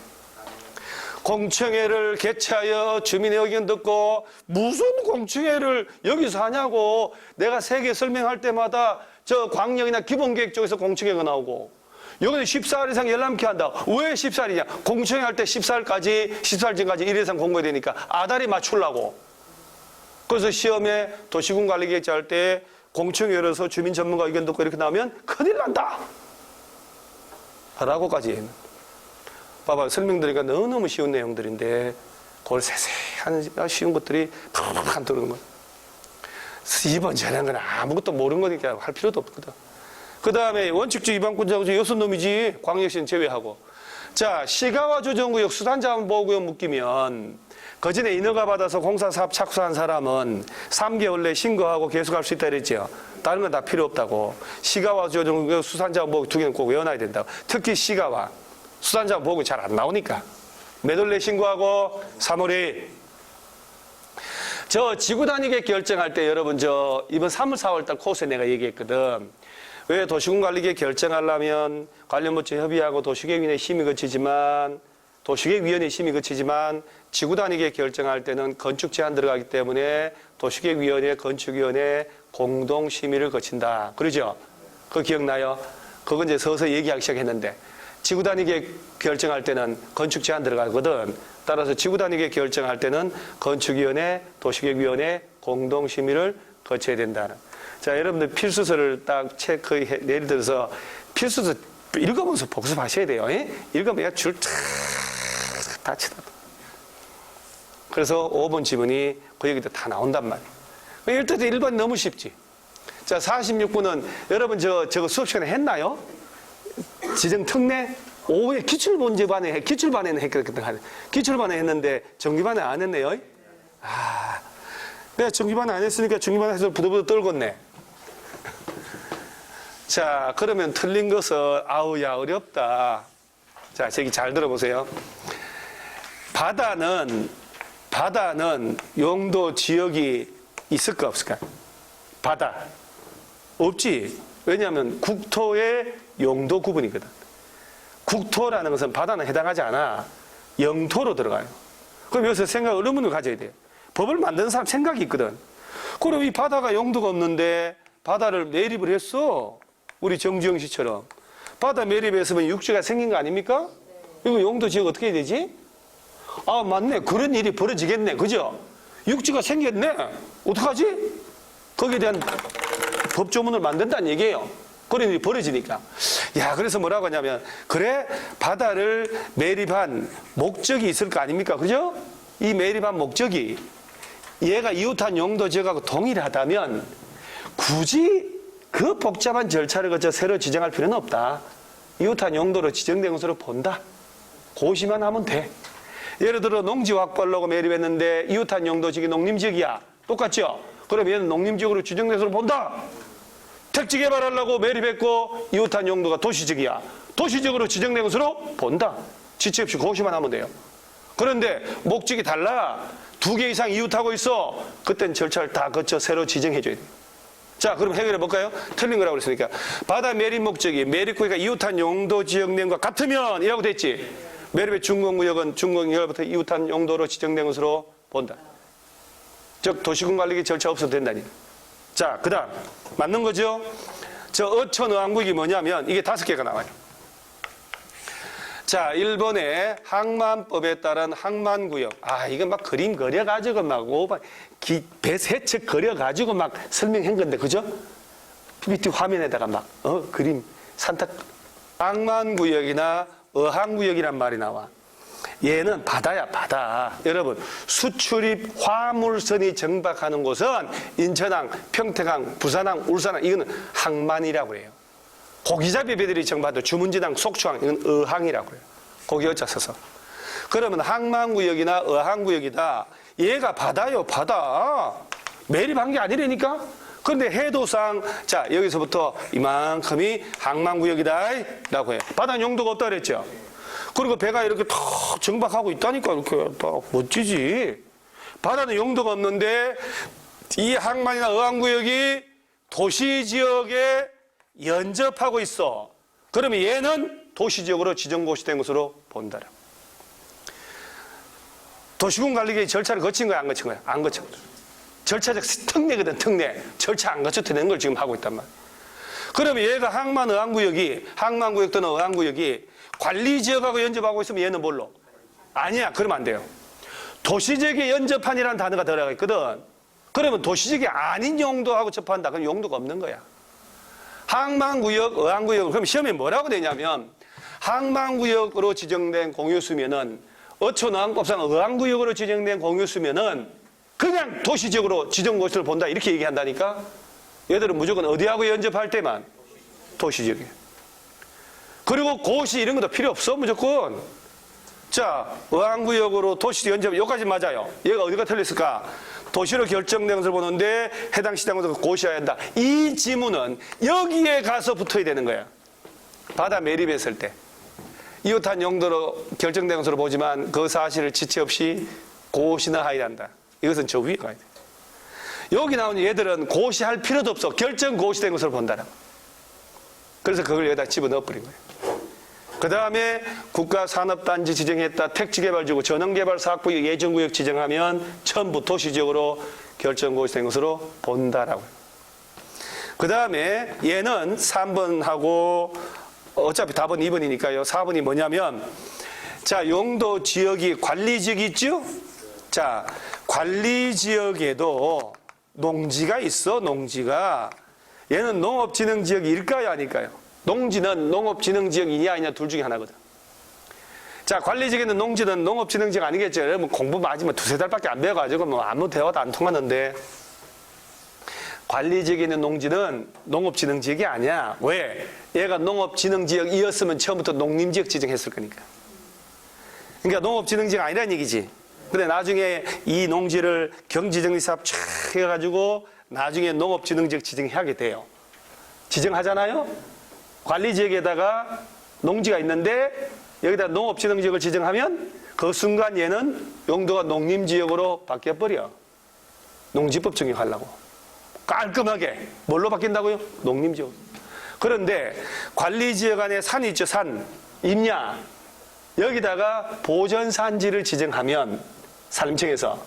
공청회를 개최하여 주민의 의견 듣고, 무슨 공청회를 여기서 하냐고. 내가 세계 설명할 때마다 저 광역이나 기본계획 쪽에서 공청회가 나오고, 여기는 14일 이상 열람케 한다. 왜 14일이냐? 공청회 할 때 14일 전까지 1일 이상 공부해야 되니까 아다리 맞추려고. 그래서 시험에 도시군관리계획자 할 때 공청회 열어서 주민 전문가 의견 듣고 이렇게 나오면 큰일 난다 라고까지 했는. 봐봐, 설명드리니까 너무너무 쉬운 내용들인데 그걸 세세한 쉬운 것들이 팍팍 들어오는 거야. 2번 저런 건 아무것도 모르는 거니까 할 필요도 없거든. 그 다음에 원칙주 위반권자고 6놈이지, 광역시는 제외하고. 자, 시가와 조정구역 수단자원보호구역 묶이면 그 전에 인허가 받아서 공사사업 착수한 사람은 3개월 내 신고하고 계속할 수 있다 그랬죠. 다른 건 다 필요 없다고. 시가와 조정구역 수단자원보호구역 두 개는 꼭 외워놔야 된다고. 특히 시가와 수단자원보호구역 잘 안 나오니까. 몇 월 내 신고하고 3월 2일. 저 지구단위계 결정할 때 여러분 저 이번 3월 4월달 코스에 내가 얘기했거든. 왜 도시군관리계획 결정하려면 관련부처 협의하고 도시계획위원회 심의 거치지만, 도시계획위원회 심의 거치지만 지구단위계획 결정할 때는 건축 제한 들어가기 때문에 도시계획위원회, 건축위원회 공동심의를 거친다. 그러죠? 그거 기억나요? 그거 이제 서서히 얘기하기 시작했는데, 지구단위계획 결정할 때는 건축 제한 들어가거든. 따라서 지구단위계획 결정할 때는 건축위원회, 도시계획위원회 공동심의를 거쳐야 된다는. 자, 여러분들 필수서를 딱 체크해, 예를 들어서 필수서 읽어보면서 복습하셔야 돼요. 읽으면 줄 다 치다. 그래서 5번 지문이 그 얘기도 다 나온단 말이에요. 이럴 때도 1번 너무 쉽지. 자, 46분은 여러분 저거 수업 시간에 했나요? 지정 특례? 오후에 기출반에는 했거든. 기출반에 했는데 정기반에 안 했네요. 아, 내가 정기반에 안 했으니까 중기반에서 부들부들 떨궜네. 자, 그러면 틀린 것은, 아우야, 어렵다. 자, 저기 잘 들어보세요. 바다는 용도 지역이 있을까, 없을까? 바다. 없지. 왜냐하면 국토의 용도 구분이거든. 국토라는 것은 바다는 해당하지 않아. 영토로 들어가요. 그럼 여기서 의문을 가져야 돼요. 법을 만드는 사람 생각이 있거든. 그럼 이 바다가 용도가 없는데 바다를 매립을 했어. 우리 정주영 씨처럼. 바다 매립했으면 육지가 생긴 거 아닙니까? 이거 용도 지역 어떻게 해야 되지? 아, 맞네. 그런 일이 벌어지겠네. 그죠? 육지가 생겼네. 어떡하지? 거기에 대한 법조문을 만든다는 얘기예요. 그런 일이 벌어지니까. 야, 그래서 뭐라고 하냐면, 그래, 바다를 매립한 목적이 있을 거 아닙니까? 그죠? 이 매립한 목적이 얘가 이웃한 용도 지역하고 동일하다면 굳이 그 복잡한 절차를 거쳐 새로 지정할 필요는 없다. 이웃한 용도로 지정된 것으로 본다. 고시만 하면 돼. 예를 들어 농지 확보하려고 매립했는데 이웃한 용도 지역이 농림지역이야. 똑같죠? 그럼 얘는 농림지역으로 지정된 것으로 본다. 택지 개발하려고 매립했고 이웃한 용도가 도시지역이야. 도시지역으로 지정된 것으로 본다. 지체 없이 고시만 하면 돼요. 그런데 목적이 달라. 2개 이상 이웃하고 있어. 그땐 절차를 다 거쳐 새로 지정해줘야 돼요. 자, 그럼 해결해 볼까요? 틀린 거라고 그랬으니까. 바다 매립 목적이 매립구역과 이웃한 용도 지역 내용과 같으면 이라고 됐지. 매립의 준공구역은 준공구역부터 이웃한 용도로 지정된 것으로 본다. 즉 도시군관리기 절차 없어도 된다니. 자, 그 다음 맞는 거죠? 저 어촌 어항구역이 뭐냐면 이게 5개가 나와요. 자, 1번에 항만법에 따른 항만구역. 아, 이거 막 그림 그려가지고 막 배 세척 그려가지고 막 설명한 건데, 그죠? PPT 화면에다가 막, 그림, 산타. 항만구역이나 어항구역이란 말이 나와. 얘는 바다야, 바다. 여러분, 수출입 화물선이 정박하는 곳은 인천항, 평택항, 부산항, 울산항, 이거는 항만이라고 해요. 고기잡이 배들이 정받은 주문진항, 속초항, 이건 어항이라고 해요. 고기 어자 써서. 그러면 항만구역이나 어항구역이다. 얘가 바다요, 바다. 매립한 게 아니라니까? 그런데 해도상, 자, 여기서부터 이만큼이 항만구역이다. 라고 해요. 바다는 용도가 없다 그랬죠? 그리고 배가 이렇게 탁 정박하고 있다니까, 이렇게 딱 멋지지. 바다는 용도가 없는데, 이 항만이나 어항구역이 도시지역에 연접하고 있어. 그러면 얘는 도시지역으로 지정고시된 것으로 본다. 도시군 관리계획 절차를 거친 거야, 안 거친 거야? 안 거친 거야. 절차적 특례거든, 특례. 절차 안 거쳐도 되는 걸 지금 하고 있단 말이야. 그러면 얘가 항만 어항구역이, 항만구역 또는 어항구역이 관리지역하고 연접하고 있으면 얘는 뭘로? 아니야, 그러면 안 돼요. 도시지역에 연접한이라는 단어가 들어가 있거든. 그러면 도시지역이 아닌 용도하고 접한다. 그럼 용도가 없는 거야. 항만구역, 어항구역, 그럼 시험에 뭐라고 되냐면, 항만구역으로 지정된 공유수면은, 어촌어항법상 어항구역으로 지정된 공유수면은, 그냥 도시지역으로 지정고시를 본다. 이렇게 얘기한다니까? 얘들은 무조건 어디하고 연접할 때만? 도시지역에. 그리고 고시 이런 것도 필요 없어, 무조건. 자, 어항구역으로 도시 연접, 여기까지 맞아요. 얘가 어디가 틀렸을까? 도시로 결정된 것을 보는데 해당 시장에서 고시해야 한다. 이 지문은 여기에 가서 붙어야 되는 거야. 바다 매립했을 때. 이웃한 용도로 결정된 것으로 보지만 그 사실을 지체 없이 고시나 하여야 한다. 이것은 저 위에 가야 돼. 여기 나오는 얘들은 고시할 필요도 없어. 결정 고시된 것으로 본다라. 그래서 그걸 여기다 집어넣어 버린 거예요. 그 다음에 국가산업단지 지정했다. 택지개발지구, 전원개발사업구역, 예정구역 지정하면 전부 도시지역으로 결정고시된 것으로 본다라고요. 그 다음에 얘는 3번하고 어차피 답은 2번이니까요. 4번이 뭐냐면, 자, 용도 지역이 관리지역이 있죠? 자, 관리지역에도 농지가 있어, 농지가. 얘는 농업진흥지역일까요, 아닐까요? 농지는 농업진흥지역이냐 아니냐 둘 중에 하나거든. 자, 관리지역에는 농지는 농업진흥지역 아니겠죠? 여러분 공부 맞으면 두세 달밖에 안 배워가지고 뭐 아무 대화도 안 통하는데, 관리지역에 있는 농지는 농업진흥지역이 아니야. 왜? 얘가 농업진흥지역이었으면 처음부터 농림지역 지정했을 거니까. 그러니까 농업진흥지역 아니라는 얘기지. 근데 나중에 이 농지를 경지정리사업 쫙 해가지고 나중에 농업진흥지역 지정하게 돼요. 지정하잖아요? 관리지역에다가 농지가 있는데 여기다 농업진흥지역을 지정하면 그 순간 얘는 용도가 농림지역으로 바뀌어버려. 농지법 적용하려고. 깔끔하게. 뭘로 바뀐다고요? 농림지역. 그런데 관리지역 안에 산이 있죠, 산. 있냐? 여기다가 보전산지를 지정하면 산림청에서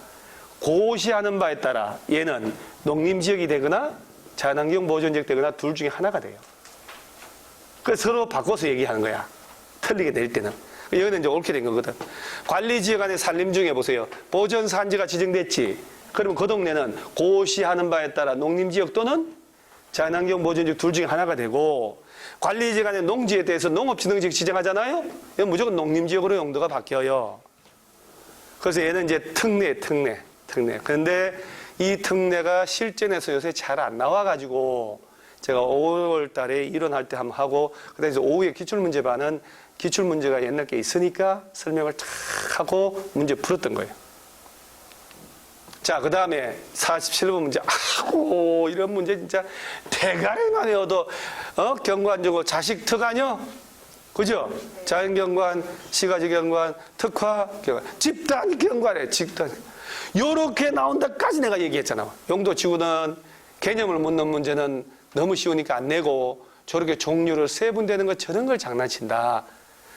고시하는 바에 따라 얘는 농림지역이 되거나 자연환경 보존지역 되거나 둘 중에 하나가 돼요. 그래서 서로 바꿔서 얘기하는 거야. 틀리게 될 때는. 여기는 이제 옳게 된 거거든. 관리지역 안에 산림 중에 보세요. 보전산지가 지정됐지. 그러면 그 동네는 고시하는 바에 따라 농림지역 또는 자연환경 보존지역 둘 중에 하나가 되고, 관리지역 안에 농지에 대해서 농업진흥지역 지정하잖아요? 이건 무조건 농림지역으로 용도가 바뀌어요. 그래서 얘는 이제 특례. 그런데 이 특례가 실전에서 요새 잘 안 나와가지고 제가 5월 달에 이론할 때 한번 하고, 그다음에 이제 오후에 기출문제반은 기출문제가 옛날 게 있으니까 설명을 탁 하고 문제 풀었던 거예요. 자, 그 다음에 47번 문제. 아고, 이런 문제 진짜 대가리만 외워도, 경관적으로 자식 특아뇨? 그죠? 자연경관, 시가지경관, 특화, 경관. 집단 경관에 집단. 요렇게 나온다까지 내가 얘기했잖아. 용도지구는 개념을 묻는 문제는 너무 쉬우니까 안 내고 저렇게 종류를 세분되는 것 저런 걸 장난친다.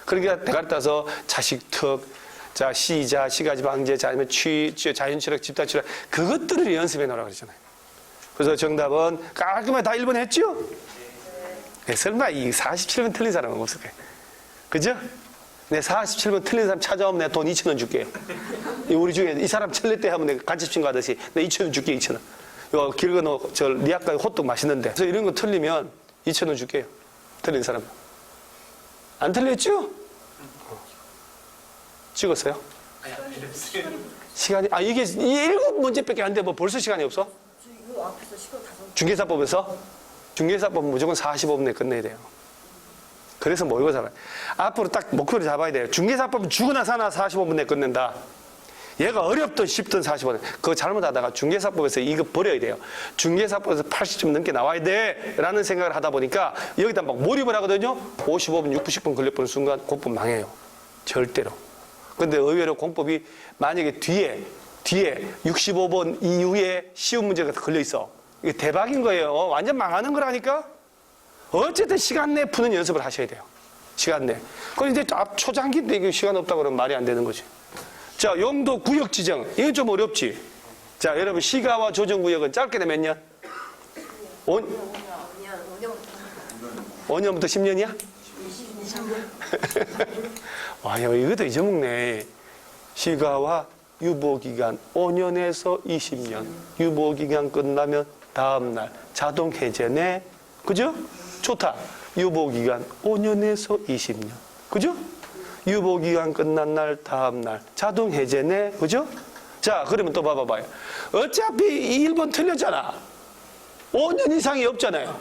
그러니까 대가리 따서 자식특, 자, 시자, 시가지 방제, 아니면 자연취락, 집단취락, 그것들을 연습해 놓으라고 그러잖아요. 그래서 정답은 깔끔하게 다 1번 했죠? 네, 설마 이 47번 틀린 사람은 없을 거예요. 그죠? 내 47번 틀린 사람 찾아오면 내가 돈 2,000원 줄게요. 우리 중에 이 사람 첼레 때 하면 내가 간첩친구 하듯이 내가 2,000원 줄게, 2,000원. 요 길 건너 니 아까 호떡 맛있는데. 그래서 이런 거 틀리면 2,000원 줄게요. 틀린 사람. 안 틀렸죠? 찍었어요? 시간이, 이게 7문제밖에 안 돼. 뭐 벌써 시간이 없어? 이거 앞에서 시간 다 중개사법에서? 중개사법은 무조건 45분 내에 끝내야 돼요. 그래서 모의고 잡아요. 앞으로 딱 목표를 잡아야 돼요. 중개사법은 죽으나 사나 45분 내에 끝낸다. 얘가 어렵든 쉽든 45분. 그거 잘못하다가 중개사법에서 이거 버려야 돼요. 중개사법에서 80점 넘게 나와야 돼 라는 생각을 하다 보니까 여기다 막 몰입을 하거든요. 55분, 60분 걸려버리는 순간 공법 망해요. 절대로. 근데 의외로 공법이 만약에 뒤에 65번 이후에 쉬운 문제가 걸려 있어. 이게 대박인 거예요. 완전 망하는 거라니까. 어쨌든 시간 내에 푸는 연습을 하셔야 돼요. 시간 내에. 그럼 이제 초장기인데 이게 시간 없다고 그러면 말이 안 되는 거지. 자, 용도 구역 지정. 이건 좀 어렵지. 자, 여러분 시가와 조정 구역은 짧게 되면 몇 년? 5년부터 10년이야? 20년. 와, 이것도 잊어먹네. 시가와 유보기간 5년에서 20년. 유보기간 끝나면 다음날 자동 해제네. 그죠? 좋다. 유보기간 5년에서 20년. 그죠? 유보기간 끝난 날 다음날 자동 해제네. 그죠? 자, 그러면 또 봐봐봐요. 어차피 1번 틀렸잖아. 5년 이상이 없잖아요.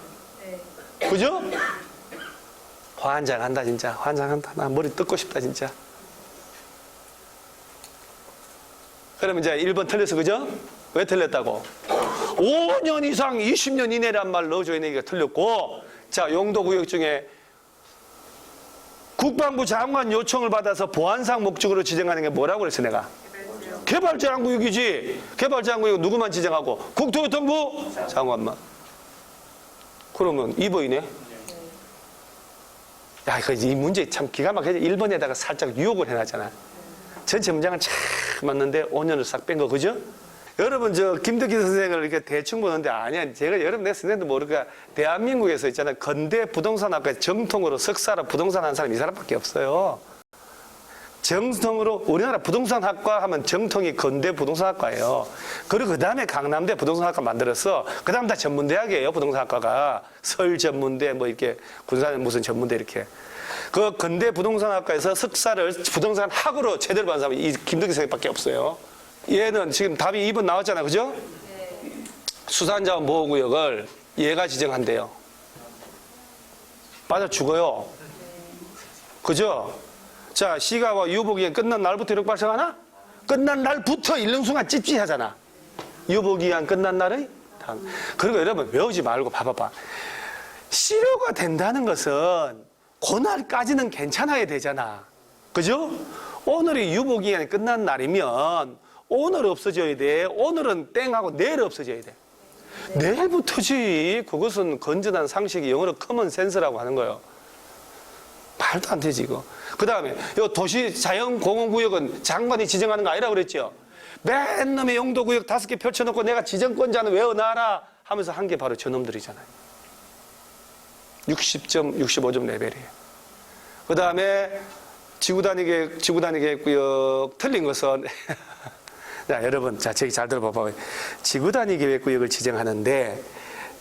그죠? 환장한다 진짜. 환장한다. 나 머리 뜯고 싶다 진짜. 그러면 이제 1번 틀렸어. 그죠? 왜 틀렸다고? 5년 이상 20년 이내란 말 넣어줘야 되니까 틀렸고, 자, 용도구역 중에 국방부 장관 요청을 받아서 보안상 목적으로 지정하는 게 뭐라고 그랬어 내가? 개발제한구역이지. 개발제한구역 누구만 지정하고? 국토교통부 장관만. 그러면 2번이네. 야, 이 문제 참 기가 막히지. 1번에다가 살짝 유혹을 해놨잖아. 전체 문장은 참 맞는데 5년을 싹 뺀 거, 그죠? 여러분, 김덕기 선생을 이렇게 대충 보는데 아니야. 제가 여러분, 내 선생님도 모르니까 대한민국에서 있잖아요. 건대 부동산학과 정통으로 석사로 부동산 한 사람 이 사람밖에 없어요. 정통으로 우리나라 부동산학과 하면 정통이 건대 부동산학과예요. 그리고 그 다음에 강남대 부동산학과 만들었어. 그 다음 다 전문대학이에요. 부동산학과가. 서울 전문대 뭐 이렇게 군산 무슨 전문대 이렇게. 그 건대 부동산학과에서 석사를 부동산학으로 제대로 받은 사람이 이 김덕기 선생밖에 없어요. 얘는 지금 답이 2번 나왔잖아. 그죠? 네. 수산자원 보호구역을 얘가 지정한대요. 맞아, 죽어요. 그죠? 자, 시가와 유보기간 끝난 날부터 이렇게 발생하나? 끝난 날부터 읽는 순간 찝찝하잖아. 유보기간 끝난 날의 다음. 그리고 여러분 외우지 말고 봐봐봐. 실효가 된다는 것은 그날까지는 괜찮아야 되잖아. 그죠? 오늘이 유보기간이 끝난 날이면 오늘 없어져야 돼. 오늘은 땡하고 내일 없어져야 돼. 내일부터지. 그것은 건전한 상식이 영어로 커먼 센스라고 하는 거예요. 말도 안 되지 이거. 그 다음에 이 도시 자연공원구역은 장관이 지정하는 거 아니라고 그랬죠. 맨 놈의 용도구역 5개 펼쳐놓고 내가 지정권자는 외워놔라 하면서 한 게 바로 저놈들이잖아요. 60점, 65점 레벨이에요. 그 다음에 지구단위 계획구역 틀린 것은 자, 여러분, 자, 저기 잘 들어봐봐요. 지구단위 계획구역을 지정하는데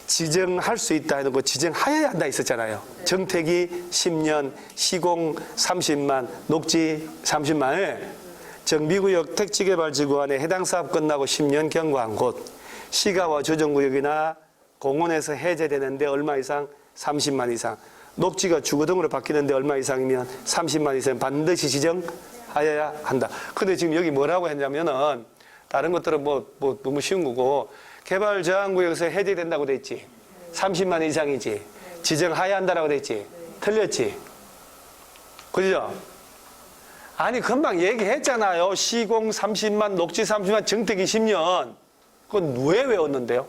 지정할 수 있다 해놓고 지정하여야 한다 있었잖아요. 정택이 10년, 시공 30만, 녹지 30만을 정비구역 택지개발지구 안에 해당 사업 끝나고 10년 경과한 곳, 시가와 조정구역이나 공원에서 해제되는데 얼마 이상? 30만 이상. 녹지가 주거등으로 바뀌는데 얼마 이상이면 30만 이상 반드시 지정하여야 한다. 근데 지금 여기 뭐라고 했냐면은 다른 것들은 너무 쉬운 거고 개발 제한구역에서 해제된다고 돼 있지. 30만 이상이지. 지정하여야 한다라고 돼 있지. 틀렸지. 그죠? 아니 금방 얘기했잖아요. 시공 30만, 녹지 30만, 정택 20년. 그건 왜 외웠는데요?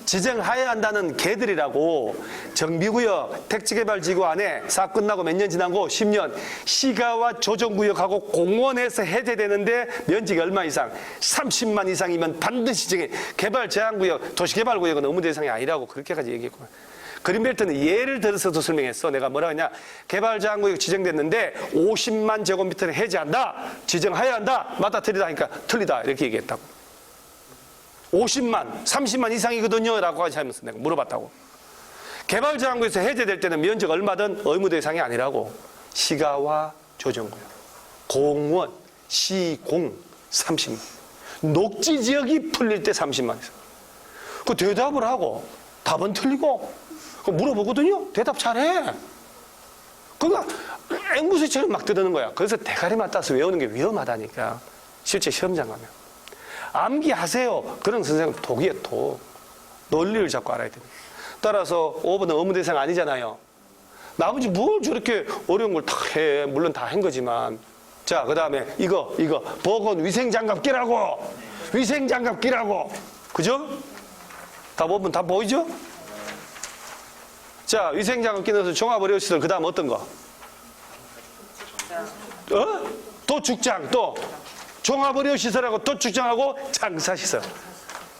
지정하여야 한다는 개들이라고. 정비구역 택지개발지구 안에 사업 끝나고 몇 년 지나고 10년 시가와 조정구역하고 공원에서 해제되는데 면적이 얼마 이상 30만 이상이면 반드시 지정해. 개발제한구역 도시개발구역은 의무 대상이 아니라고 그렇게까지 얘기했구나. 그린벨트는 예를 들어서도 설명했어. 내가 뭐라고 했냐. 개발제한구역 지정됐는데 50만 제곱미터를 해제한다. 지정하여야 한다. 맞다 틀리다 하니까 틀리다 이렇게 얘기했다고. 50만, 30만 이상이거든요 라고 하면서 내가 물어봤다고. 개발제한구역에서 해제될 때는 면적 얼마든 의무 대상이 아니라고. 시가와 조정구역, 공원, 시공 30만, 녹지지역이 풀릴 때 30만 이상. 그 대답을 하고 답은 틀리고 물어보거든요. 대답 잘해. 그러니까 앵무새처럼 막 뜯는 거야. 그래서 대가리만 따서 외우는 게 위험하다니까. 실제 시험장 가면. 암기하세요. 그런 선생님 독이에요, 독. 논리를 자꾸 알아야 됩니다. 따라서 5번은 의무대상 아니잖아요. 나머지 뭘 저렇게 어려운 걸 다 해. 물론 다 한 거지만. 자, 그 다음에 이거. 보건 위생장갑 끼라고. 위생장갑 끼라고. 그죠? 다 보면 다 보이죠? 자, 위생장갑 끼면서 종합의료시설, 그 다음 어떤 거? 도축장, 또. 종합의료시설하고 도축장하고 장사시설.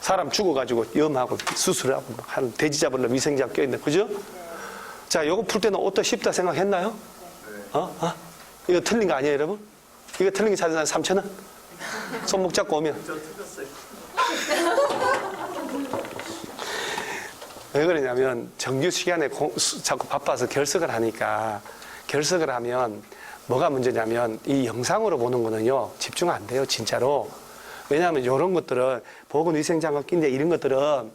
사람 죽어가지고 염하고 수술하고 하는 돼지 잡으려면 위생장갑 껴있는, 그죠? 자, 요거 풀 때는 어떠 쉽다 생각했나요? 이거 틀린 거 아니에요, 여러분? 이거 틀린 게 찾은 사람 3,000원? 손목 잡고 오면. 왜 그러냐면 정규 시간에 자꾸 바빠서 결석을 하니까 결석을 하면 뭐가 문제냐면 이 영상으로 보는 거는요 집중 안 돼요 진짜로. 왜냐하면 이런 것들은 보건위생장갑 낀데 이런 것들은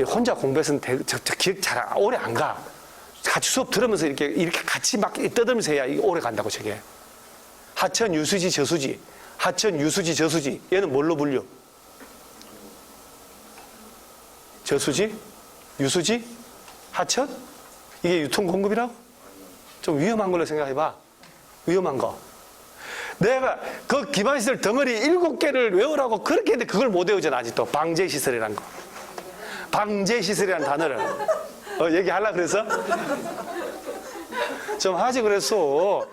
혼자 공부해서는 기억 잘 오래 안 가. 같이 수업 들으면서 이렇게 같이 막 떠들면서 해야 이게 오래 간다고 저게. 하천, 유수지, 저수지. 하천, 유수지, 저수지. 얘는 뭘로 분류? 저수지? 유수지? 하천? 이게 유통공급이라고? 좀 위험한 걸로 생각해봐. 위험한 거. 내가 그 기반시설 덩어리 7개를 외우라고 그렇게 했는데 그걸 못 외우잖아 아직도. 방제시설이라는 거. 방제시설이라는 단어를 얘기하려고 그래서 좀 하지 그랬어.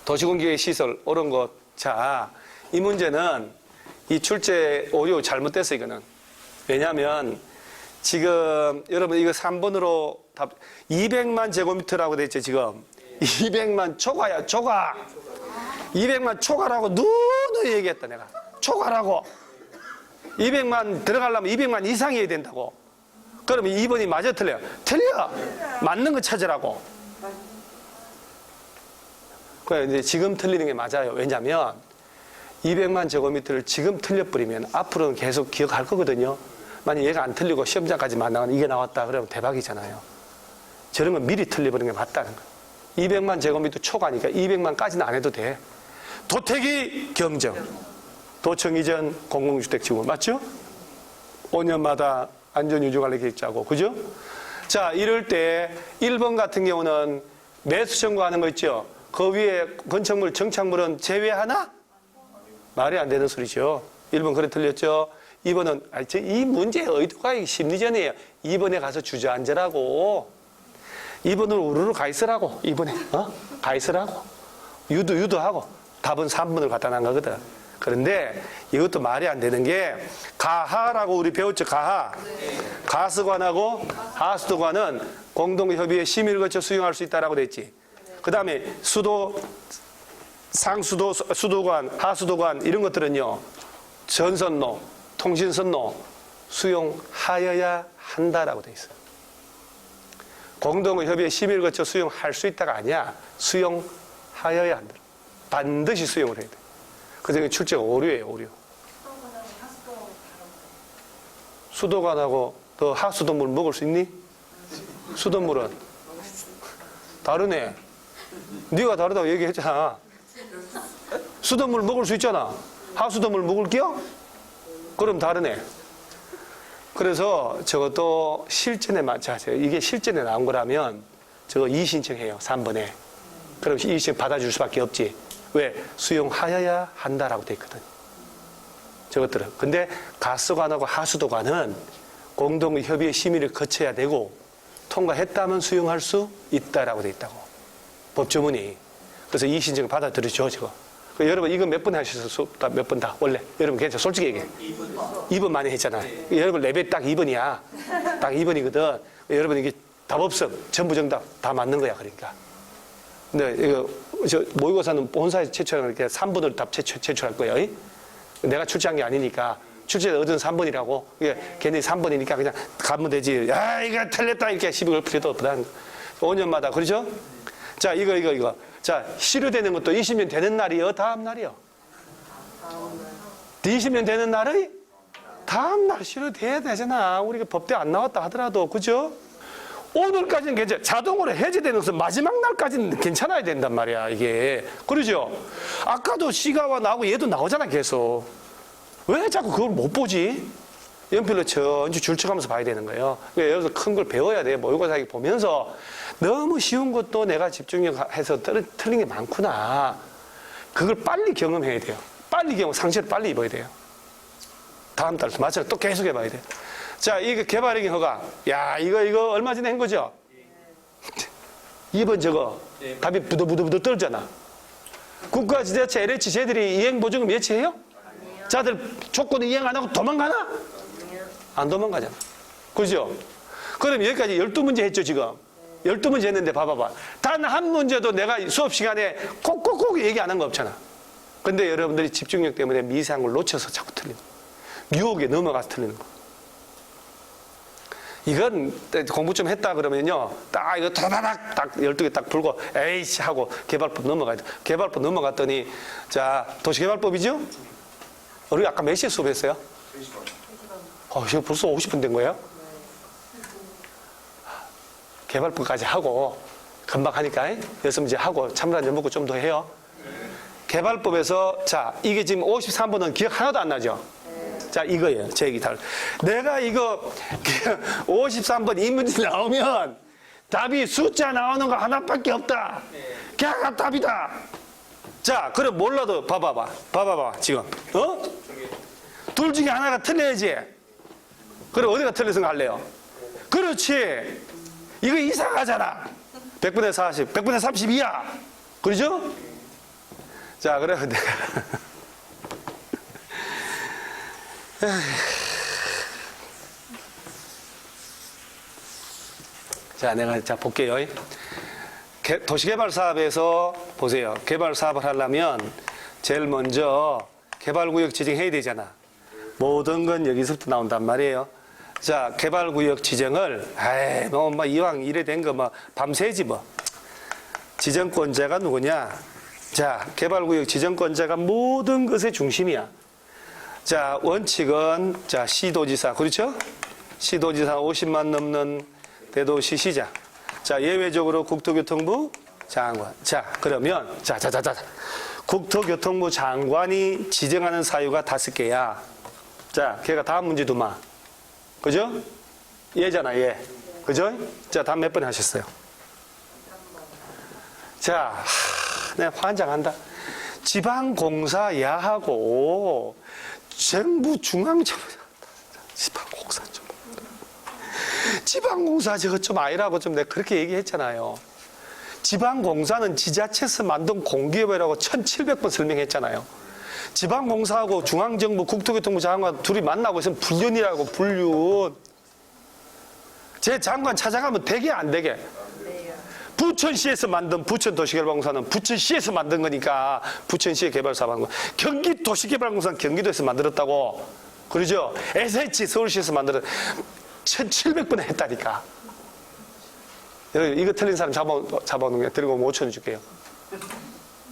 도시공기의 시설 옳은 것. 자, 이 문제는 이 출제 오류 잘못됐어 이거는. 왜냐하면 지금 여러분 이거 3번으로 답 200만 제곱미터라고 돼 있죠 지금. 200만 초과야 초과. 200만 초과라고 누누이 얘기했다 내가. 초과라고. 200만 들어가려면 200만 이상이어야 된다고. 그러면 2번이 맞아 틀려요? 틀려. 맞는 거 찾으라고. 그래 이제 지금 틀리는 게 맞아요. 왜냐하면 200만 제곱미터를 지금 틀려버리면 앞으로는 계속 기억할 거거든요. 만약 얘가 안 틀리고 시험장까지만 나가면 이게 나왔다 그러면 대박이잖아요. 저런 건 미리 틀려버리는 게 맞다는 거예요. 200만 제곱미터 초과니까 200만까지는 안 해도 돼. 도택이 경정. 도청 이전 공공주택지구 맞죠? 5년마다 안전유지관리 계획 짜고 그죠? 자 이럴 때 1번 같은 경우는 매수 청구하는 거 있죠? 그 위에 건축물 정착물은 제외하나? 말이 안 되는 소리죠. 1번 그래 틀렸죠? 2번은 이 문제의 의도가 심리전이에요. 2번에 가서 주저앉으라고. 2번으로 우르르 가 있으라고. 2번에 가 있으라고. 유도하고 답은 3번을 갖다 난 거거든. 그런데 이것도 말이 안 되는 게 가하라고 우리 배웠죠. 가하. 가스관하고 하수도관은 공동협의회 심의를 거쳐 수용할 수 있다라고 돼 있지. 그 다음에 수도, 상수도, 수도관, 하수도관 이런 것들은요. 전선로, 통신선로 수용하여야 한다라고 돼 있어요. 공동협의회 심의를 거쳐 수용할 수 있다가 아니야. 수용하여야 한다. 반드시 수용을 해야 돼. 그래서 이게 출제가 오류예요, 오류. 수도관하고 너 하수도물 먹을 수 있니? 수돗물은? 다르네. 네가 다르다고 얘기했잖아. 수돗물 먹을 수 있잖아. 하수도물 먹을게요? 그럼 다르네. 그래서 저것도 실전에 맞춰서 이게 실전에 나온 거라면 저거 이의신청해요. 3번에. 그럼 이의신청 받아줄 수밖에 없지. 왜? 수용하여야 한다라고 돼 있거든. 저것들은. 근데 가스관하고 하수도관은 공동협의회 심의를 거쳐야 되고 통과했다면 수용할 수 있다라고 돼 있다고. 법조문이. 그래서 이의신청을 받아들이죠, 저거. 여러분 이거 몇 번 하셨어? 몇 번 다? 원래 여러분 괜찮아? 솔직히 얘기해. 2번 많이 했잖아. 여러분 레벨 딱 2번이야. 딱 2번이거든. 여러분 이게 답 없음. 전부 정답 다 맞는 거야. 그러니까. 근데 이거 저 모의고사는 본사에서 제출하는 3번으로 답 제출할 거예요. 내가 출제한 게 아니니까 출제 얻은 3번이라고. 이게 걔네들이 3번이니까 그냥 가면 되지. 야 이거 틀렸다 이렇게 시비 걸 필요도 없다. 5년마다 그렇죠? 자 이거. 자, 시효되는 것도 20년 되는 날이요? 다음 날이요? 20년 되는 날이? 다음 날 시효돼야 되잖아. 우리가 법대 안 나왔다 하더라도, 그죠? 오늘까지는 괜찮아. 자동으로 해제되는 것은 마지막 날까지는 괜찮아야 된단 말이야, 이게. 그러죠? 아까도 시가와 나오고 얘도 나오잖아, 계속. 왜 자꾸 그걸 못 보지? 연필로 천천히 줄쳐가면서 봐야 되는 거예요. 그러니까 여기서 큰 걸 배워야 돼. 모의고사 보면서 너무 쉬운 것도 내가 집중해서 틀린 게 많구나. 그걸 빨리 경험해야 돼요. 빨리 상처를 빨리 입어야 돼요. 다음 달 마찬가지로 또 계속 해봐야 돼요. 자, 이거 개발행위 허가. 야, 이거 얼마 전에 한 거죠? 2번 저거. 답이 부들부들 떨잖아. 국가 지자체 LH 쟤들이 이행보증금 예치해요? 자들 조건을 이행 안 하고 도망가나? 안 도망가잖아. 그죠? 그럼 여기까지 12문제 했죠, 지금? 12문제 했는데 봐봐봐. 단 한 문제도 내가 수업 시간에 꼭꼭꼭 얘기 안 한 거 없잖아. 근데 여러분들이 집중력 때문에 미세한 걸 놓쳐서 자꾸 틀리는 거야. 유혹에 넘어가서 틀리는 거야. 이건 공부 좀 했다 그러면요. 딱 이거 다다닥 딱 12개 딱 풀고 에이씨 하고 개발법 넘어가야 돼. 개발법 넘어갔더니 자, 도시개발법이죠? 우리 아까 몇 시에 수업했어요? 3시간. 지금 벌써 50분 된 거예요? 개발법까지 하고 금방 하니까 6문제 하고 찬물 한잔 먹고 좀 더 해요. 개발법에서 자, 이게 지금 53번은 기억 하나도 안 나죠? 자, 이거예요. 제 얘기 다. 내가 이거 53번 이 문제 나오면 답이 숫자 나오는 거 하나밖에 없다. 걔가 답이다. 자, 그럼 몰라도 봐봐봐. 지금. 둘 중에 하나가 틀려야지. 그럼 어디가 틀려서 갈래요? 그렇지. 이거 이상하잖아. 100분의 40, 100분의 32야. 그러죠? 자, 그래서 내가. 자, 내가 볼게요. 도시개발 사업에서 보세요. 개발 사업을 하려면 제일 먼저 개발구역 지정해야 되잖아. 모든 건 여기서부터 나온단 말이에요. 자, 개발구역 지정을 뭐 이왕 이래 된 거 뭐 밤새지 뭐. 지정권자가 누구냐? 자, 개발구역 지정권자가 모든 것의 중심이야. 자, 원칙은 자, 시도지사, 그렇죠? 시도지사 50만 넘는 대도시 시장. 자, 예외적으로 국토교통부 장관. 자, 그러면 자. 국토교통부 장관이 지정하는 사유가 5개야. 자, 걔가 다음 문제 두마. 그죠? 얘잖아, 얘. 그죠? 자, 다음 몇 번 하셨어요? 자, 내가 환장한다. 지방공사 야하고 정부 중앙정부 지방공사 좀. 지방공사 저거 좀 아니라고 좀 내가 그렇게 얘기했잖아요. 지방공사는 지자체에서 만든 공기업이라고 1700번 설명했잖아요. 지방공사하고 중앙정부 국토교통부 장관 둘이 만나고 있으면 불륜이라고, 불륜. 제 장관 찾아가면 되게 안 되게? 부천시에서 만든 부천도시개발공사는 부천시에서 만든 거니까 부천시의 개발사업 하는 거. 경기도시개발공사는 경기도에서 만들었다고. 그러죠? SH 서울시에서 만들었 1700번 했다니까. 이거 틀린 사람 잡아오는 게 데리고 오면 5,000원 줄게요.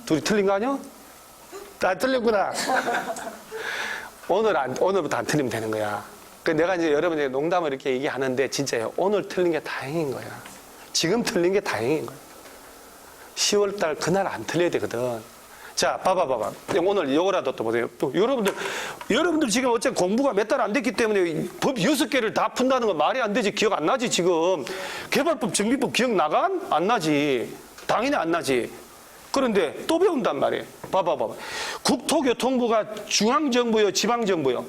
둘이 틀린 거 아니야? 다 틀렸구나. 오늘부터 안 틀리면 되는 거야. 내가 이제 여러분에게 농담을 이렇게 얘기하는데 진짜요. 오늘 틀린 게 다행인 거야. 지금 틀린 게 다행인 거야. 10월달 그날 안 틀려야 되거든. 자, 봐봐. 오늘 요거라도 또 보세요. 또 여러분들 지금 어차피 공부가 몇 달 안 됐기 때문에 법 6개를 다 푼다는 건 말이 안 되지. 기억 안 나지, 지금. 개발법, 정비법 기억 나간? 안 나지. 당연히 안 나지. 그런데 또 배운단 말이에요. 봐봐. 국토교통부가 중앙정부요, 지방정부요?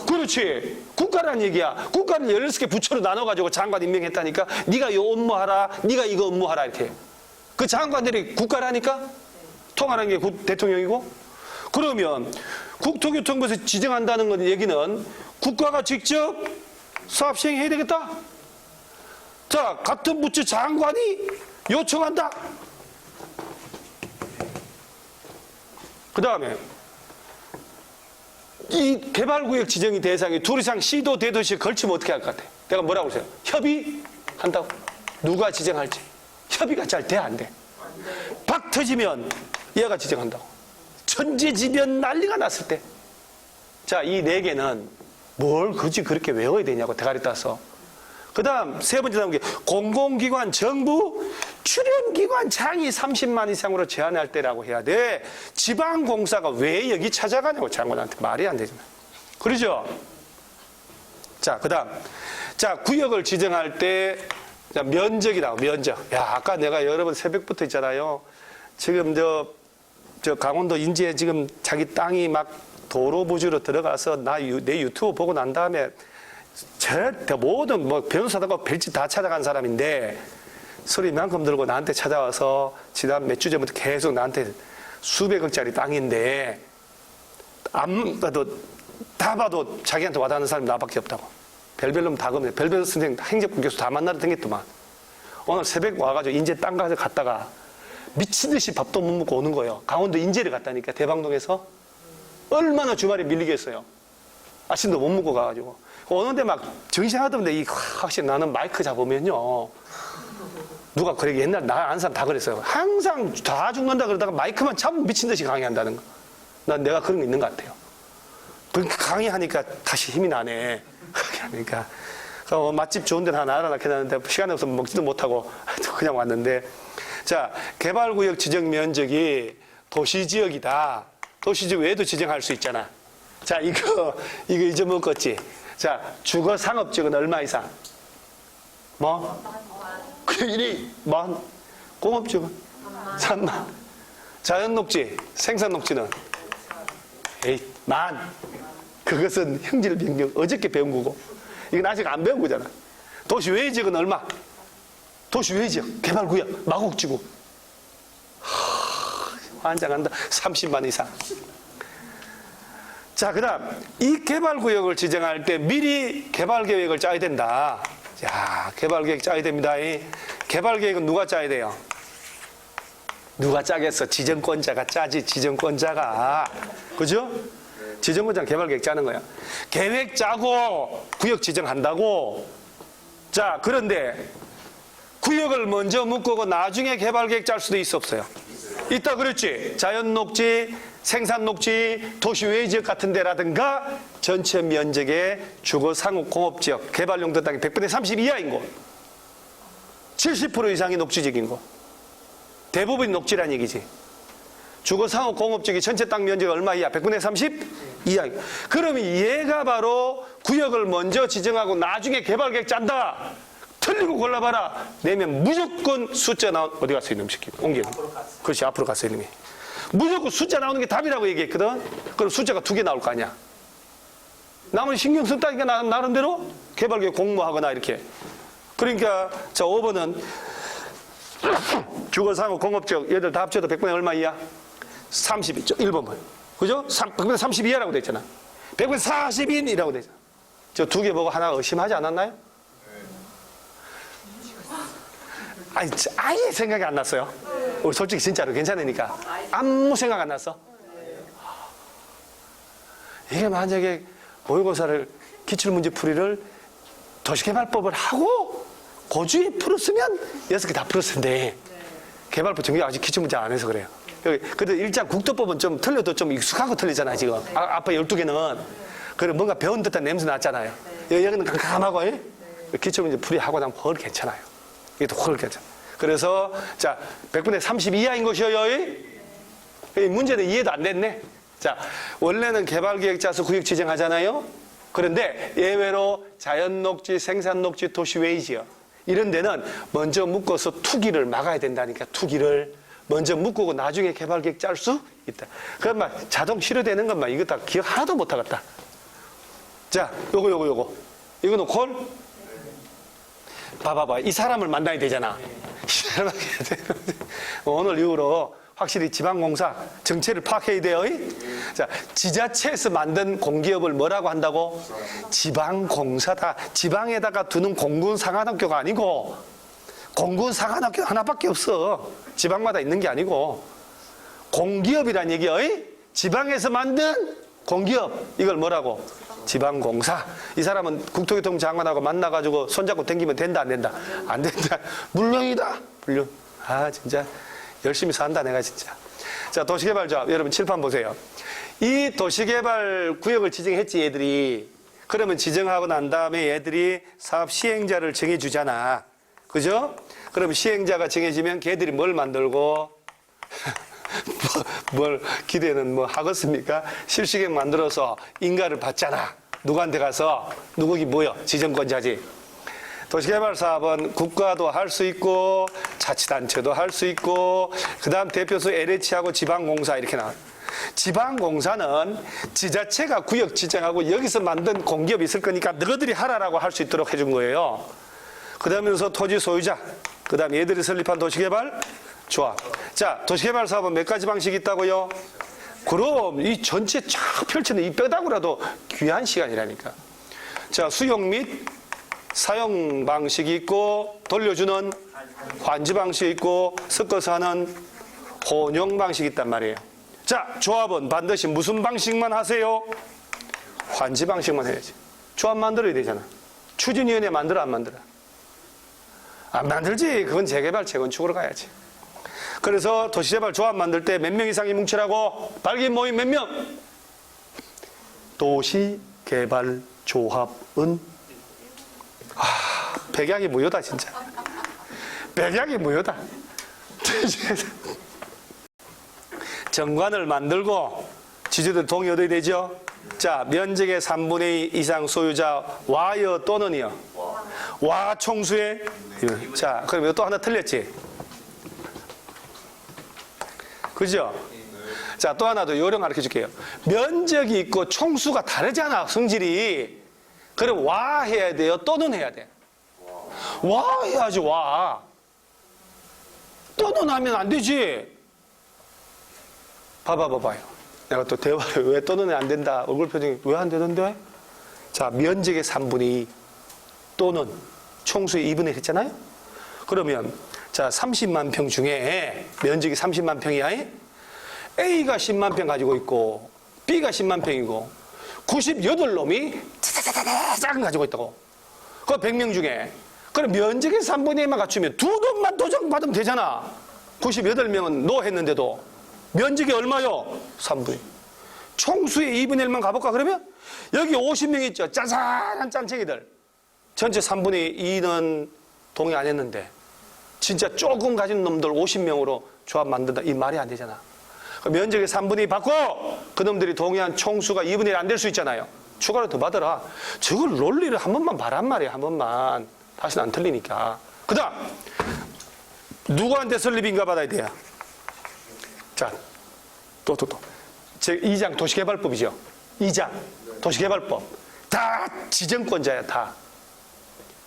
그렇지. 국가란 얘기야. 국가는 16개 부처로 나눠가지고 장관 임명했다니까. 네가 이 업무하라, 네가 이거 업무하라 이렇게. 그 장관들이 국가라니까? 통하는 게 대통령이고? 그러면 국토교통부에서 지정한다는 건 얘기는 국가가 직접 사업 시행해야 되겠다? 자, 같은 부처 장관이 요청한다? 그 다음에 이 개발구역 지정이 대상이 둘 이상 시도 대도시에 걸치면 어떻게 할 것 같아? 내가 뭐라고 그랬어요? 협의한다고? 누가 지정할지 협의가 잘 돼, 안 돼? 박 터지면 얘가 지정한다고. 천지지변 난리가 났을 때. 자, 이 4개는 뭘 굳이 그렇게 외워야 되냐고, 대가리 따서. 그 다음 세 번째 나온 게 공공기관 정부 출연기관장이 30만 이상으로 제한할 때라고 해야 돼. 지방공사가 왜 여기 찾아가냐고 장관한테. 말이 안 되잖아. 그러죠? 자, 그 다음. 자, 구역을 지정할 때 자, 면적이다. 면적. 야, 아까 내가 여러분 새벽부터 있잖아요. 지금 저 강원도 인제에 지금 자기 땅이 막 도로 부지로 들어가서 내 유튜브 보고 난 다음에 절대 모든 뭐 변호사들과 별짓 다 찾아간 사람인데 소리만큼 들고 나한테 찾아와서 지난 몇 주 전부터 계속 나한테 수백억짜리 땅인데 안 봐도 다 봐도 자기한테 와닿는 사람이 나밖에 없다고. 별별 놈 다 겁니다. 별별 선생 행정부 교수 다 만나러 댕겼더만. 오늘 새벽 와가지고 인제 땅 가서 갔다가 미친 듯이 밥도 못 먹고 오는 거예요. 강원도 인제를 갔다니까 대방동에서. 얼마나 주말에 밀리겠어요. 아침도 못 먹고 가가지고. 오는데 막 정신 하던데 확실히 나는 마이크 잡으면요. 누가 그러게 옛날 나 아는 사람 다 그랬어요. 항상 다 죽는다 그러다가 마이크만 잡으면 미친 듯이 강의한다는 거. 난 내가 그런 거 있는 것 같아요. 그러니까 강의하니까 다시 힘이 나네. 그러니까 맛집 좋은 데는 하나 알아놨겠는데 시간이 없어서 먹지도 못하고 그냥 왔는데 자 개발구역 지정 면적이 도시지역이다. 도시지역 외에도 지정할 수 있잖아. 자 이거 잊어먹었지. 자 주거상업지역은 얼마 이상? 뭐? 일이 만 공업지역은 3만. 자연녹지 생산녹지는 에이 만. 그것은 형질 변경 어저께 배운 거고 이건 아직 안 배운 거잖아. 도시 외지역은 얼마? 도시 외지역 개발구역 마곡지구 환장한다. 30만 이상. 자, 그 다음 이 개발구역을 지정할 때 미리 개발계획을 짜야 된다. 자, 개발계획 짜야 됩니다. 이 개발계획은 누가 짜야 돼요? 누가 짜겠어? 지정권자가 짜지. 지정권자가. 그죠? 지정권자는 개발계획 짜는 거야. 계획 짜고 구역 지정한다고. 자, 그런데 구역을 먼저 묶고 나중에 개발계획 짤 수도 있어 없어요? 있다 그랬지. 자연녹지, 생산녹지, 도시외지역 같은 데라든가 전체 면적의 주거상업 공업지역 개발용도 땅이 100분의 30 이하인 곳 70% 이상이 녹지지역인 곳 대부분이 녹지란 얘기지. 주거상업 공업지역이 전체 땅 면적이 얼마 이하? 100분의 30 이하. 그러면 얘가 바로 구역을 먼저 지정하고 나중에 개발계획 짠다. 틀리고 골라봐라. 내면 무조건 숫자 어디 갔어 이놈 새끼. 옮겨. 그렇지 앞으로 갔어 이놈이. 무조건 숫자 나오는 게 답이라고 얘기했거든. 그럼 숫자가 2개 나올 거 아니야. 나머지 신경 썼다니까 나름대로 개발계획 공모하거나 이렇게. 그러니까 자 5번은 주거상업 공업지역 얘들 다 합쳐도 100분의 얼마 이하? 30이죠. 1번은. 그죠? 100분의 30 이하라고 돼 있잖아. 100분의 40인이라고 돼 있잖아. 저 2개 보고 하나 의심하지 않았나요? 아니, 아예 생각이 안 났어요. 우리 솔직히 진짜로 괜찮으니까. 아무 생각 안 났어. 이게 만약에 모의고사를 기출문제 풀이를 도시개발법을 하고 고주에 풀었으면 6개 다 풀었을 텐데 개발법 정리 아직 기출문제 안 해서 그래요. 그래도 일단 국토법은 좀 틀려도 좀 익숙한 거 틀리잖아요 지금. 앞에 12개는. 그래 뭔가 배운 듯한 냄새 났잖아요. 여기는 깜깜하고 기출문제 풀이하고 나면 훨 괜찮아요. 이게 더 훨 괜찮아. 그래서 자 100분의 30 이하인 것이요. 문제는 이해도 안 됐네. 자 원래는 개발계획 짜서 구역 지정하잖아요. 그런데 예외로 자연녹지, 생산녹지, 도시외지역 이런 데는 먼저 묶어서 투기를 막아야 된다니까. 투기를 먼저 묶고 나중에 개발계획 짤 수 있다. 그럼 막 자동 실효되는 것만 이거 다 기억 하나도 못 하겠다. 자 요거 이거는 콜. 봐봐봐. 이 사람을 만나야 되잖아. 이 사람을 해야 돼. 오늘 이후로 확실히 지방공사 정체를 파악해야 돼요. 자, 지자체에서 만든 공기업을 뭐라고 한다고? 지방공사다. 지방에다가 두는 공군상한학교가 아니고 공군상한학교 하나밖에 없어. 지방마다 있는 게 아니고 공기업이란 얘기예요. 지방에서 만든 공기업. 이걸 뭐라고? 지방공사. 이 사람은 국토교통부 장관하고 만나가지고 손잡고 댕기면 된다 안 된다? 안 된다. 물론이다. 물론. 아 진짜 열심히 산다 내가 진짜. 자 도시개발조합 여러분 칠판 보세요. 이 도시개발 구역을 지정했지 얘들이. 그러면 지정하고 난 다음에 얘들이 사업 시행자를 정해주잖아. 그죠? 그럼 시행자가 정해지면 걔들이 뭘 만들고 뭘 기대는 뭐 하겠습니까? 실시계획 만들어서 인가를 받잖아. 누구한테 가서 누구기 뭐요? 지정권자지. 도시개발사업은 국가도 할 수 있고 자치단체도 할 수 있고 그다음 대표소 LH하고 지방공사 이렇게 나와. 지방공사는 지자체가 구역 지정하고 여기서 만든 공기업이 있을 거니까 너희들이 하라라고 할 수 있도록 해준 거예요. 그다음에서 토지 소유자, 그다음 얘들이 설립한 도시개발 조합. 자, 도시개발 사업은 몇 가지 방식이 있다고요? 그럼 이 전체 쫙 펼치는 이 뼈다구라도 귀한 시간이라니까. 자, 수용 및 사용 방식이 있고 돌려주는 환지 방식이 있고 섞어서 하는 혼용 방식이 있단 말이에요. 자, 조합은 반드시 무슨 방식만 하세요? 환지 방식만 해야지. 조합 만들어야 되잖아. 추진위원회 만들어 안 만들어? 안 만들지. 그건 재개발 재건축으로 가야지. 그래서 도시개발 조합 만들 때 몇 명 이상이 뭉치라고? 발기 모임 몇 명? 도시개발 조합은 백약이 무효다 진짜. 백약이 무효다. 정관을 만들고 지주들 동의 얻어야 되죠. 자, 면적의 3분의 2 이상 소유자 와여 또는이요. 와 총수의. 자, 그럼 또 하나 틀렸지? 그죠? 자, 또 하나 더 요령 가르쳐 줄게요. 면적이 있고 총수가 다르잖아, 성질이. 그럼 와 해야 돼요? 또는 해야 돼? 와 해야지, 와. 또는 하면 안 되지. 봐봐요. 내가 또 대화를 왜 또는 안 된다. 얼굴 표정이 왜 안 되는데? 자, 면적의 3분의 2 또는 총수의 2분의 1 했잖아요? 그러면 자, 30만 평 중에 면적이 30만 평이야. A가 10만 평 가지고 있고 B가 10만 평이고 98놈이 짜자자자작 가지고 있다고. 그 100명 중에. 그럼 면적의 3분의 1만 갖추면 두 놈만 도정받으면 되잖아. 98명은 노 했는데도 면적이 얼마요? 3분의 1. 총수의 2분의 1만 가볼까 그러면? 여기 50명 있죠. 짜잔한 짠챙이들. 전체 3분의 2는 동의 안 했는데 진짜 조금 가진 놈들 50명으로 조합 만든다. 이 말이 안 되잖아. 면적의 3분의 2 받고 그 놈들이 동의한 총수가 2분의 1 안 될 수 있잖아요. 추가로 더 받아라. 저걸 논리를 한 번만 봐란 말이야. 한 번만. 다시는 안 틀리니까. 그 다음 누구한테 설립인가 받아야 돼요? 자, 또. 제 2장 도시개발법이죠. 2장 도시개발법. 다 지정권자야, 다.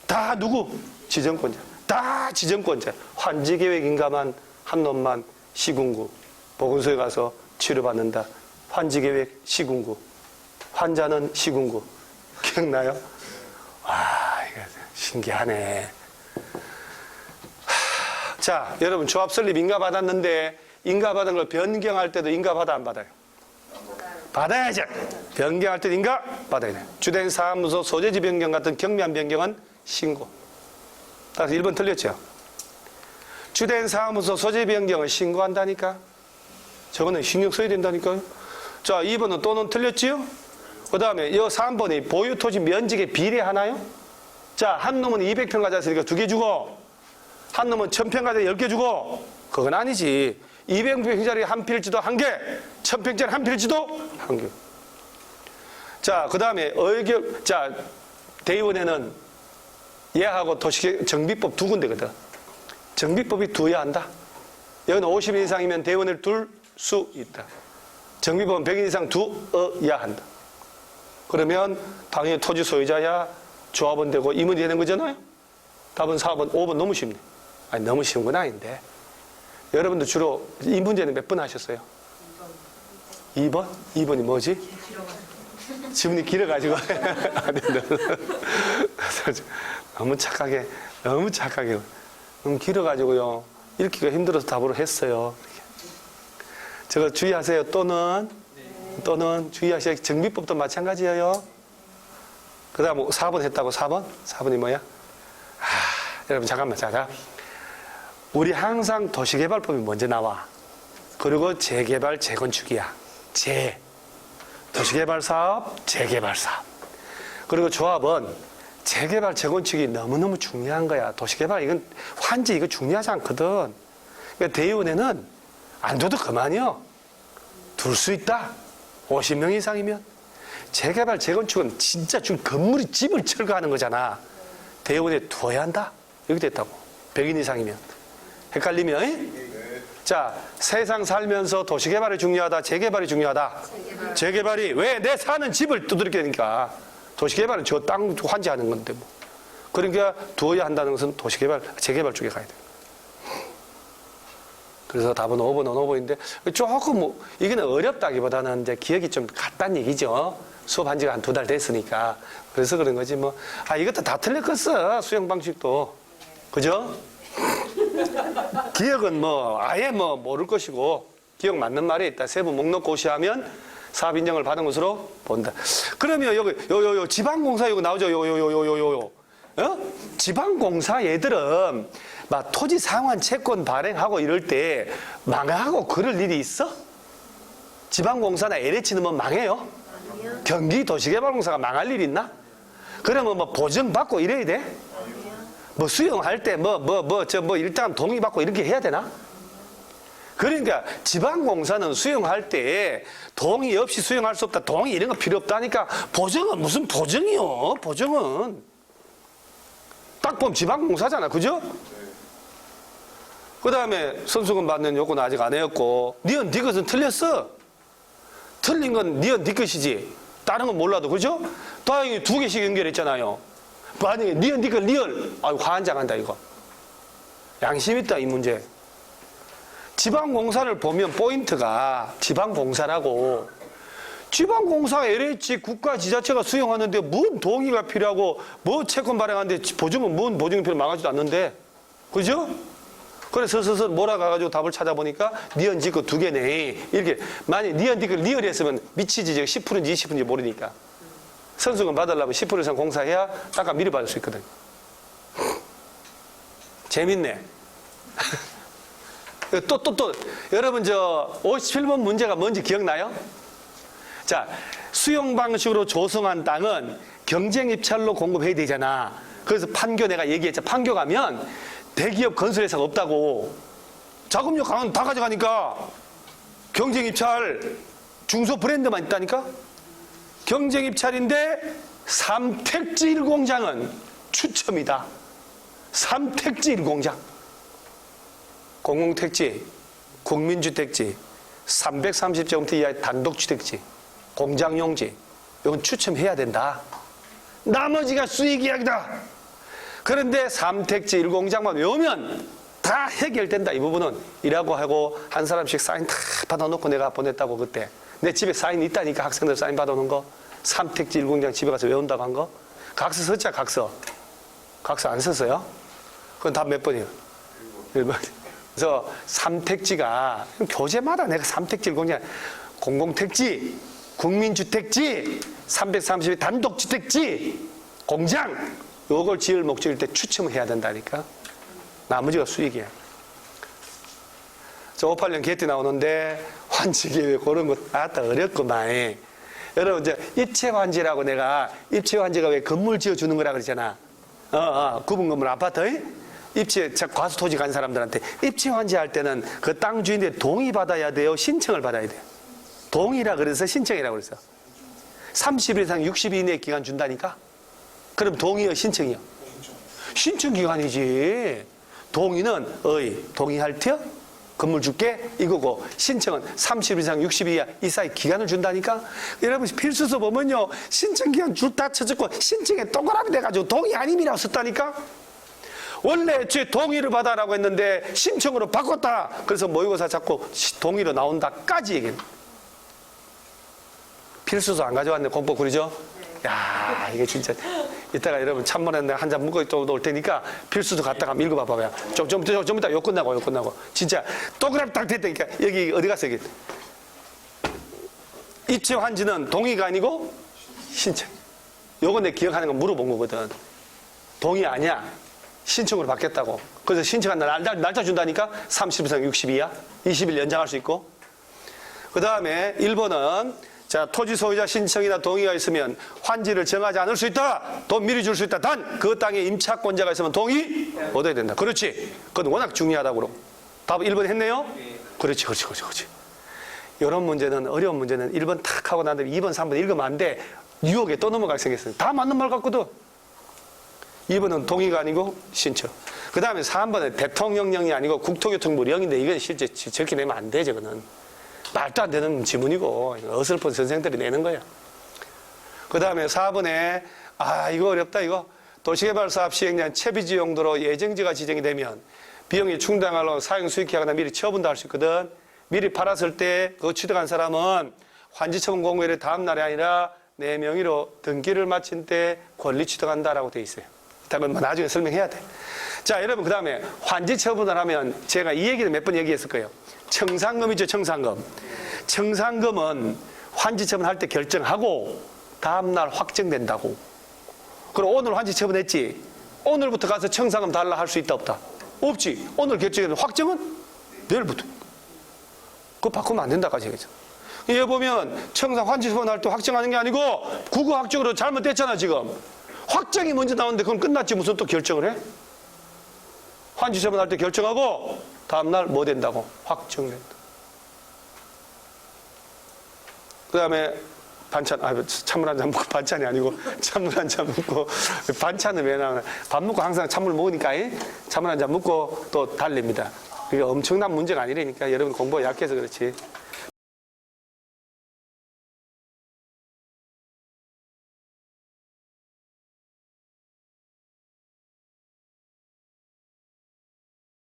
다 누구? 지정권자. 다 지정권자. 환지계획인가만 한 놈만 시군구. 보건소에 가서 치료받는다. 환지계획 시군구. 환자는 시군구. 기억나요? 와, 이거 신기하네. 자, 여러분 조합 설립 인가 받았는데 인가 받은 걸 변경할 때도 인가 받아 안 받아요? 받아야죠. 변경할 때도 인가 받아야 돼요. 주된 사무소 소재지 변경 같은 경미한 변경은 신고. 따라서 1번 틀렸죠? 주된 사무소 소재 변경을 신고한다니까? 저거는 신경 써야 된다니까요? 자, 2번은 또는 틀렸지요? 그 다음에 이 3번이 보유토지 면적에 비례하나요? 자, 한 놈은 200평 가졌으니까 2개 주고 한 놈은 1000평 가져 10개 주고 그건 아니지. 200평짜리 한 필지도 1개, 1000평짜리 한 필지도 1개. 자, 그 다음에 자, 대의원에는 얘하고 정비법 2군데거든. 정비법이 두어야 한다. 여기는 50인 이상이면 대의원을 둘 수 있다. 정비법은 100인 이상 두어야 한다. 그러면 당연히 토지 소유자야 조합원 되고 임원이 되는 거잖아요. 답은 4번, 5번 너무 쉽네. 아니, 너무 쉬운 건 아닌데. 여러분들 주로 이 문제는 몇 번 하셨어요? 2번? 2번이 뭐지? 지문이 길어가지고. 너무 착하게, 너무 길어가지고요. 읽기가 힘들어서 답으로 했어요. 저거 주의하세요. 또는 주의하세요. 정비법도 마찬가지예요. 그 다음 4번 했다고 4번? 4번이 뭐야? 여러분 잠깐만. 자, 우리 항상 도시개발법이 먼저 나와. 그리고 재개발, 재건축이야. 도시개발사업, 재개발사업. 그리고 조합은 재개발, 재건축이 너무너무 중요한 거야. 도시개발, 이건 환지, 이거 중요하지 않거든. 그러니까 대의원에는 안 둬도 그만이요. 둘 수 있다. 50명 이상이면. 재개발, 재건축은 진짜 건물이 집을 철거하는 거잖아. 대의원에 두어야 한다. 이렇게 됐다고. 100인 이상이면. 헷갈리면, 이? 자, 세상 살면서 도시개발이 중요하다, 재개발이 중요하다. 재개발이. 왜? 내 사는 집을 두드리게 되니까. 도시개발은 저 땅 환지하는 건데 뭐. 그러니까 두어야 한다는 것은 도시개발, 재개발 쪽에 가야 돼. 그래서 답은 5번, 5번인데 조금 뭐 이게는 어렵다기보다는 이제 기억이 좀 같다는 얘기죠. 수업한 지가 한 2달 됐으니까. 그래서 그런 거지 뭐. 아, 이것도 다 틀렸겠어. 수영 방식도. 그죠? 기억은 뭐 아예 뭐 모를 것이고, 기억 맞는 말이 있다. 세부 목록 고시하면 사업 인정을 받은 것으로 본다. 그러면 여기 지방공사 이거 나오죠. 지방공사 얘들은 막 토지 상환 채권 발행하고 이럴 때 망하고 그럴 일이 있어? 지방공사나 LH는 뭐 망해요? 아니요. 경기도시개발공사가 망할 일 있나? 그러면 뭐 보증받고 이래야 돼? 뭐 수용할 때 일단 동의받고 이렇게 해야 되나? 그러니까 지방공사는 수용할 때 동의 없이 수용할 수 없다. 동의 이런 거 필요 없다니까. 보증은 무슨 보증이요? 보증은 딱 보면 지방공사잖아. 그죠? 그 다음에 선수금 받는 요건은 아직 안 해였고, 니은 니 것은 틀렸어. 틀린 건 니은 니 것이지. 다른 건 몰라도. 그죠? 다행히 2개씩 연결했잖아요. 만약에 니은 니 것 리얼. 아유, 화한장한다 이거. 양심 있다 이 문제. 지방공사를 보면 포인트가 지방공사라고. 지방공사 LH 국가지자체가 수용하는데 뭔 동의가 필요하고 뭐 채권 발행하는데 보증은 뭔 보증이 필요 망하지도 않는데. 그죠? 그래서 서서서 몰아가가지고 답을 찾아보니까 니은 지거 2개네. 이렇게. 만약 니은 지거 리얼이 했으면 미치지. 10%인지 20%인지 모르니까. 선수금 받으려면 10% 이상 공사해야 딱 미리 받을 수 있거든. 재밌네. 또 여러분 저 57번 문제가 뭔지 기억나요? 자, 수용 방식으로 조성한 땅은 경쟁 입찰로 공급해야 되잖아. 그래서 판교 내가 얘기했죠. 판교 가면 대기업 건설회사가 없다고. 자금력 강은 다 가져가니까. 경쟁 입찰 중소 브랜드만 있다니까. 경쟁 입찰인데 삼택지 1공장은 추첨이다. 삼택지 1공장. 공공택지, 국민주택지, 330제곱미터 이하의 단독주택지, 공장용지, 이건 추첨해야 된다. 나머지가 수익 이야기다. 그런데 삼택지 1공장만 외우면 다 해결된다. 이 부분은 이라고 하고 한 사람씩 사인 다 받아놓고 내가 보냈다고. 그때 내 집에 사인 있다니까. 학생들 사인 받아놓은 거. 삼택지 1공장 집에 가서 외운다고 한 거. 각서 썼자. 각서 안 썼어요? 그건 답 몇 번이에요? 1번. 그래서 삼택지가 교재마다 내가 삼택지 1공장, 공공택지, 국민주택지, 330의 단독주택지, 공장, 요걸 지을 목적일 때 추첨을 해야 된다니까. 나머지가 수익이야. 저 58년 개띠 나오는데 환지기획 그런 거 아따 어렵구만. 여러분 이제 입체환지라고 내가 입체환지가 왜 건물 지어주는 거라 그러잖아. 구분 건물 아파트. 입체 과수토지 간 사람들한테 입체환지 할 때는 그 땅 주인들 동의 받아야 돼요? 신청을 받아야 돼요? 동의라 그래서 신청이라고 그랬어. 30일 이상 60일 이내 기간 준다니까? 그럼 동의요? 신청이요? 신청 기간이지. 동의는 동의할 테 건물 줄게 이거고, 신청은 30일 이상 60일 이하 이 사이 기간을 준다니까. 여러분 필수서 보면요, 신청 기간 줄 다 쳐졌고 신청에 동그라미 돼가지고 동의 아님이라고 썼다니까. 원래 애초에 동의를 받아라고 했는데 신청으로 바꿨다. 그래서 모의고사 자꾸 동의로 나온다까지 얘기해. 필수서 안 가져왔네. 공법 그러죠? 야, 이게 진짜 이따가 여러분 찬물에 한 잔 묵어 또 올 테니까 필수서 갖다가 한번 읽어봐 봐봐요. 좀 이따 요 끝나고 진짜 동그라미 딱 됐다니까. 여기 어디 갔어 여기. 입체 환지는 동의가 아니고 신청. 요거 내 기억하는 거 물어본 거거든. 동의 아니야. 신청으로 받겠다고. 그래서 신청한 날짜 준다니까. 30일 이상 60이야. 20일 연장할 수 있고. 그 다음에 1번은 자, 토지 소유자 신청이나 동의가 있으면 환지를 정하지 않을 수 있다. 돈 미리 줄 수 있다. 단 그 땅에 임차권자가 있으면 동의 얻어야 된다. 그렇지. 그건 워낙 중요하다고 그러고. 답 1번 했네요? 그렇지. 이런 문제는, 어려운 문제는 1번 탁 하고 난 다음에 2번, 3번 읽으면 안 돼. 유혹에 또 넘어갈 생겼어요. 다 맞는 말 같거든. 2번은 동의가 아니고 신청. 그 다음에 3번은 대통령령이 아니고 국토교통부령인데 이건 실제 적게 내면 안 돼, 저거는. 말도 안 되는 지문이고 어설픈 선생들이 내는 거야. 그 다음에 4번에 이거 어렵다 이거. 도시개발사업 시행령 채비지 용도로 예정지가 지정이 되면 비용이 충당하러 사용 수익하거나 미리 처분도 할 수 있거든. 미리 팔았을 때 그거 취득한 사람은 환지처분 공고일의 다음 날이 아니라 내 명의로 등기를 마친 때 권리 취득한다라고 돼 있어요. 그건 뭐 나중에 설명해야 돼. 자, 여러분 그 다음에 환지처분을 하면 제가 이 얘기를 몇 번 얘기했을 거예요. 청산금이죠, 청산금. 청산금은 환지처분할 때 결정하고 다음날 확정된다고. 그럼 오늘 환지처분했지? 오늘부터 가서 청산금 달라 할 수 있다 없다? 없지. 오늘 결정했는데 확정은 내일부터. 그거 바꾸면 안 된다까지 얘기했죠. 여기 보면 청산 환지처분할 때 확정하는 게 아니고 구구 확정으로 잘못됐잖아 지금. 확정이 먼저 나오는데 그건 끝났지 무슨 또 결정을 해? 환지처분할 때 결정하고 다음날 뭐 된다고? 확정된다. 그 다음에 반찬, 찬물 한 잔 먹고 반찬이 아니고 찬물 한 잔 먹고 반찬은 왜 나오나? 밥 먹고 항상 찬물 먹으니까 찬물 한 잔 먹고 또 달립니다. 그게 엄청난 문제가 아니라니까 여러분 공부가 약해서 그렇지.